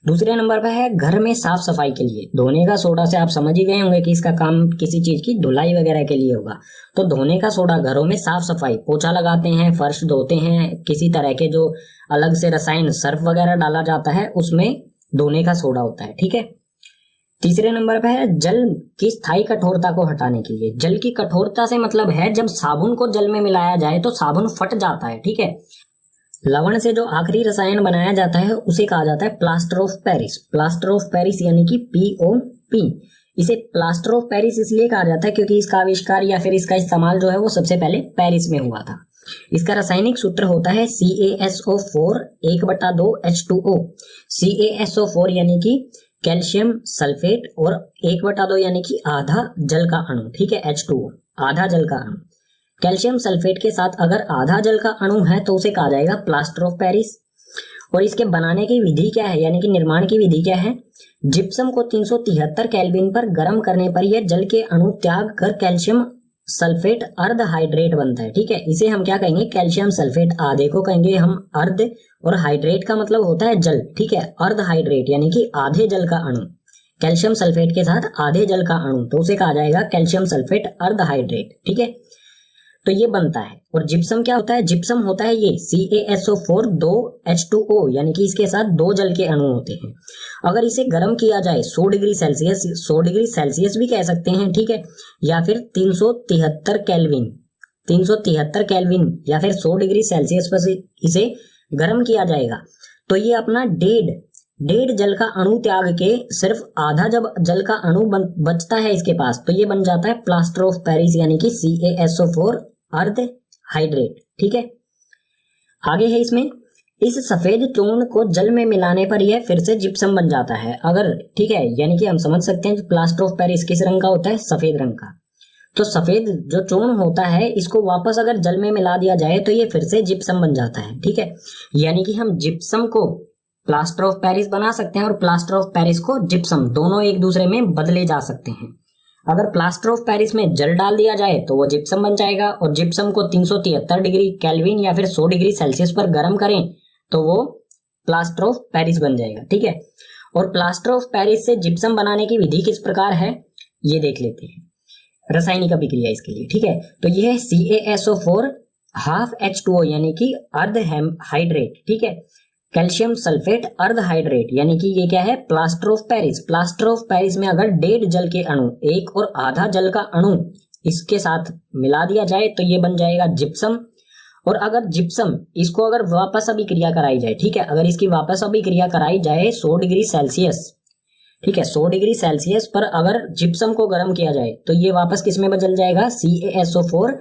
दूसरे नंबर पर है घर में साफ सफाई के लिए। धोने का सोडा से आप समझ ही गए होंगे कि इसका काम किसी चीज की धुलाई वगैरह के लिए होगा। तो धोने का सोडा घरों में साफ सफाई, पोछा लगाते हैं, फर्श धोते हैं, किसी तरह के जो अलग से रसायन सर्फ वगैरह डाला जाता है उसमें धोने का सोडा होता है। ठीक है, तीसरे नंबर पर है जल की स्थायी कठोरता को हटाने के लिए। जल की कठोरता से मतलब है जब साबुन को जल में मिलाया जाए तो साबुन फट जाता है। ठीक है, लवण से जो आखिरी रसायन बनाया जाता है उसे कहा जाता है plaster of Paris. Plaster of Paris यानी कि POP। इसे प्लास्टर ऑफ पेरिस इसलिए कहा जाता है क्योंकि इसका आविष्कार या फिर इसका इस्तेमाल जो है वो सबसे पहले पेरिस में हुआ था। इसका रासायनिक सूत्र होता है CaSO4 1/2 H2O। CaSO4 यानी कि कैल्शियम सल्फेट और 1/2 यानी कि आधा जल का अणु, ठीक है, H2O आधा जल का अणु। कैल्शियम सल्फेट के साथ अगर आधा जल का अणु है तो उसे कहा जाएगा प्लास्टर ऑफ पेरिस। और इसके बनाने की विधि क्या है, यानी कि निर्माण की विधि क्या है? जिप्सम को 373 केल्विन पर गर्म करने पर यह जल के अणु त्याग कर कैल्शियम सल्फेट अर्ध हाइड्रेट बनता है, ठीक है। इसे हम क्या कहेंगे? Calcium sulphate. आधे को कहेंगे हम अर्ध, और हाइड्रेट का मतलब होता है जल, ठीक है। अर्ध हाइड्रेट यानी कि आधे जल का अणु, कैल्शियम सल्फेट के साथ आधे जल का अणु, तो उसे कहा जाएगा कैल्शियम सल्फेट अर्ध हाइड्रेट, ठीक है। तो ये बनता है। और जिप्सम क्या होता है? जिप्सम होता है ये CaSO4 2 H2O, यानी कि इसके साथ 2 जल के अणु होते हैं। अगर इसे गर्म किया जाए 100 डिग्री सेल्सियस, 100 डिग्री सेल्सियस भी कह सकते हैं, ठीक है, या फिर 373 केल्विन, 373 केल्विन या फिर 100 डिग्री सेल्सियस पर इसे गर्म किया जाएगा तो ये अपना डेढ़ जल का अणु त्याग के सिर्फ आधा जब जल का अणु बचता है इसके पास, तो ये बन जाता है प्लास्टर ऑफ पेरिस, यानी कि CaSO4 अर्ध हाइड्रेट, ठीक है। आगे है इसमें, इस सफेद चूर्ण को जल में मिलाने पर यह फिर से जिप्सम बन जाता है। अगर, ठीक है, यानी कि हम समझ सकते हैं प्लास्टर ऑफ पेरिस किस रंग का होता है? सफेद रंग का। तो सफेद जो चूर्ण होता है इसको वापस अगर जल में मिला दिया जाए तो ये फिर से जिप्सम बन जाता है, ठीक है। यानी कि हम जिप्सम को प्लास्टर ऑफ पेरिस बना सकते हैं और प्लास्टर ऑफ पेरिस को जिप्सम, दोनों एक दूसरे में बदले जा सकते हैं। अगर प्लास्टर ऑफ पेरिस में जल डाल दिया जाए तो वो जिप्सम बन जाएगा, और जिप्सम को 373 डिग्री केल्विन या फिर 100 डिग्री सेल्सियस पर गर्म करें तो वो प्लास्टर ऑफ पेरिस बन जाएगा, ठीक है। और प्लास्टर ऑफ पेरिस से जिप्सम बनाने की विधि किस प्रकार है ये देख लेते हैं, रासायनिक अभिक्रिया इसके लिए, ठीक है। तो ये है CaSO4 हाफ H2O यानी कि अर्ध हाइड्रेट, ठीक है। कैल्शियम सल्फेट अर्ध हाइड्रेट यानी कि ये क्या है? Plaster of Paris. Plaster of Paris में अगर डेढ़ जल के अणु, एक और आधा जल का अणु इसके साथ मिला दिया जाए तो ये बन जाएगा जिप्सम। और अगर जिप्सम इसको अगर वापस अभिक्रिया कराई जाए, ठीक है, अगर इसकी वापस अभिक्रिया कराई जाए 100 डिग्री सेल्सियस, ठीक है, 100 डिग्री सेल्सियस पर अगर जिप्सम को गर्म किया जाए तो ये वापस किस में बदल जाएगा? CaSO4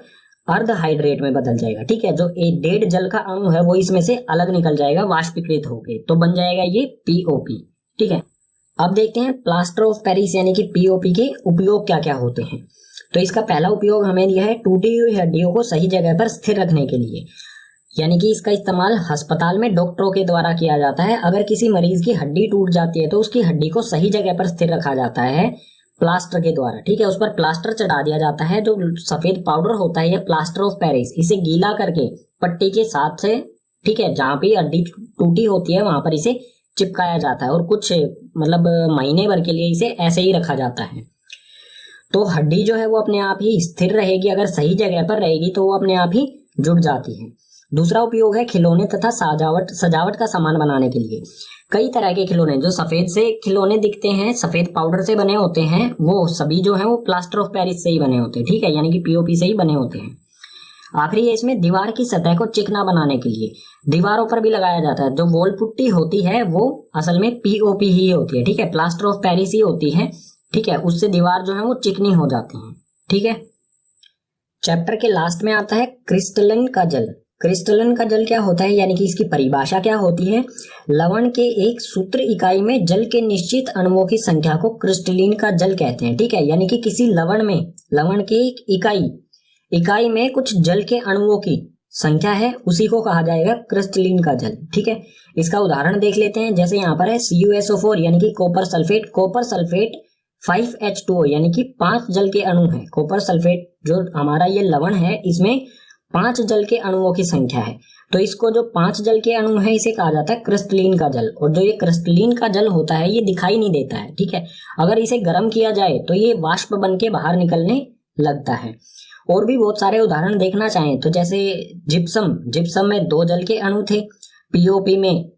अर्ध हाइड्रेट में बदल जाएगा, ठीक है। जो डेढ़ जल का अणु है वो इसमें से अलग निकल जाएगा वाष्पीकृत होके, तो बन जाएगा ये POP, ठीक है। अब देखते हैं प्लास्टर ऑफ पेरिस यानी कि POP के उपयोग क्या क्या होते हैं। तो इसका पहला उपयोग हमें दिया है टूटी हुई हड्डियों को सही जगह पर स्थिर रखने के लिए, यानी कि इसका इस्तेमाल अस्पताल में डॉक्टरों के द्वारा किया जाता है। अगर किसी मरीज की हड्डी टूट जाती है तो उसकी हड्डी को सही जगह पर स्थिर रखा जाता है प्लास्टर के द्वारा, ठीक है। उस पर प्लास्टर चढ़ा दिया जाता है, जो सफेद पाउडर होता है ये प्लास्टर ऑफ पेरिस, इसे गीला करके पट्टी के साथ से, ठीक है, जहां भी हड्डी टूटी होती है वहां पर इसे चिपकाया जाता है और कुछ मतलब महीने भर के लिए इसे ऐसे ही रखा जाता है। तो हड्डी जो है वो अपने आप ही स्थिर रहेगी, अगर सही जगह पर रहेगी तो वो अपने आप ही जुड़ जाती है। दूसरा उपयोग है खिलौने तथा सजावट का सामान बनाने के लिए। कई तरह के खिलौने, जो सफेद से खिलौने दिखते हैं, सफेद पाउडर से बने होते हैं, वो सभी जो है वो प्लास्टर ऑफ पेरिस से ही बने होते हैं, ठीक है, यानी कि POP से ही बने होते हैं। आखिरी है इसमें दीवार की सतह को चिकना बनाने के लिए दीवारों पर भी लगाया जाता है। जो वॉल पुट्टी होती है वो असल में POP ही होती है, ठीक है, प्लास्टर ऑफ पेरिस ही होती है, ठीक है। उससे दीवार जो है वो चिकनी हो जाती है, ठीक है। चैप्टर के लास्ट में आता है क्रिस्टलन का जल। क्रिस्टलन का जल क्या होता है, यानी कि इसकी परिभाषा क्या होती है? लवण के एक सूत्र इकाई में जल के निश्चित अणुओं की संख्या को क्रिस्टलिन का जल कहते हैं, ठीक है। यानी कि किसी लवण के एक इकाई में कुछ जल के अणुओं की संख्या है, उसी को कहा जाएगा क्रिस्टलिन का जल, ठीक है। इसका उदाहरण देख लेते हैं, जैसे यहाँ पर है CuSO4 यानी कि कॉपर सल्फेट 5H2O यानी कि 5 जल के अणु है। कॉपर सल्फेट जो हमारा ये लवण है इसमें 5 जल के अणुओं की संख्या है, तो इसको जो 5 जल के अणु है इसे कहा जाता है क्रिस्टलिन का जल। और जो ये क्रिस्टलिन का जल होता है ये दिखाई नहीं देता है, ठीक है। अगर इसे गर्म किया जाए तो ये वाष्प बन के बाहर निकलने लगता है। और भी बहुत सारे उदाहरण देखना चाहें तो जैसे जिप्सम में 2 जल के अणु थे, POP में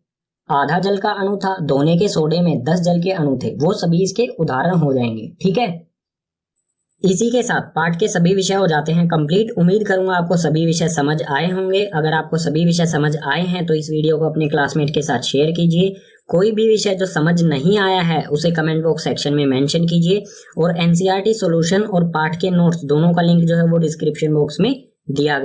आधा जल का अणु था, धोने के सोडे में 10 जल के अणु थे, वो सभी इसके उदाहरण हो जाएंगे, ठीक है। इसी के साथ पाठ के सभी विषय हो जाते हैं कंप्लीट। उम्मीद करूंगा आपको सभी विषय समझ आए होंगे। अगर आपको सभी विषय समझ आए हैं तो इस वीडियो को अपने क्लासमेट के साथ शेयर कीजिए। कोई भी विषय जो समझ नहीं आया है उसे कमेंट बॉक्स सेक्शन में मेंशन कीजिए। और NCERT सॉल्यूशन और पाठ के नोट्स दोनों का लिंक जो है वो डिस्क्रिप्शन बॉक्स में दिया गया।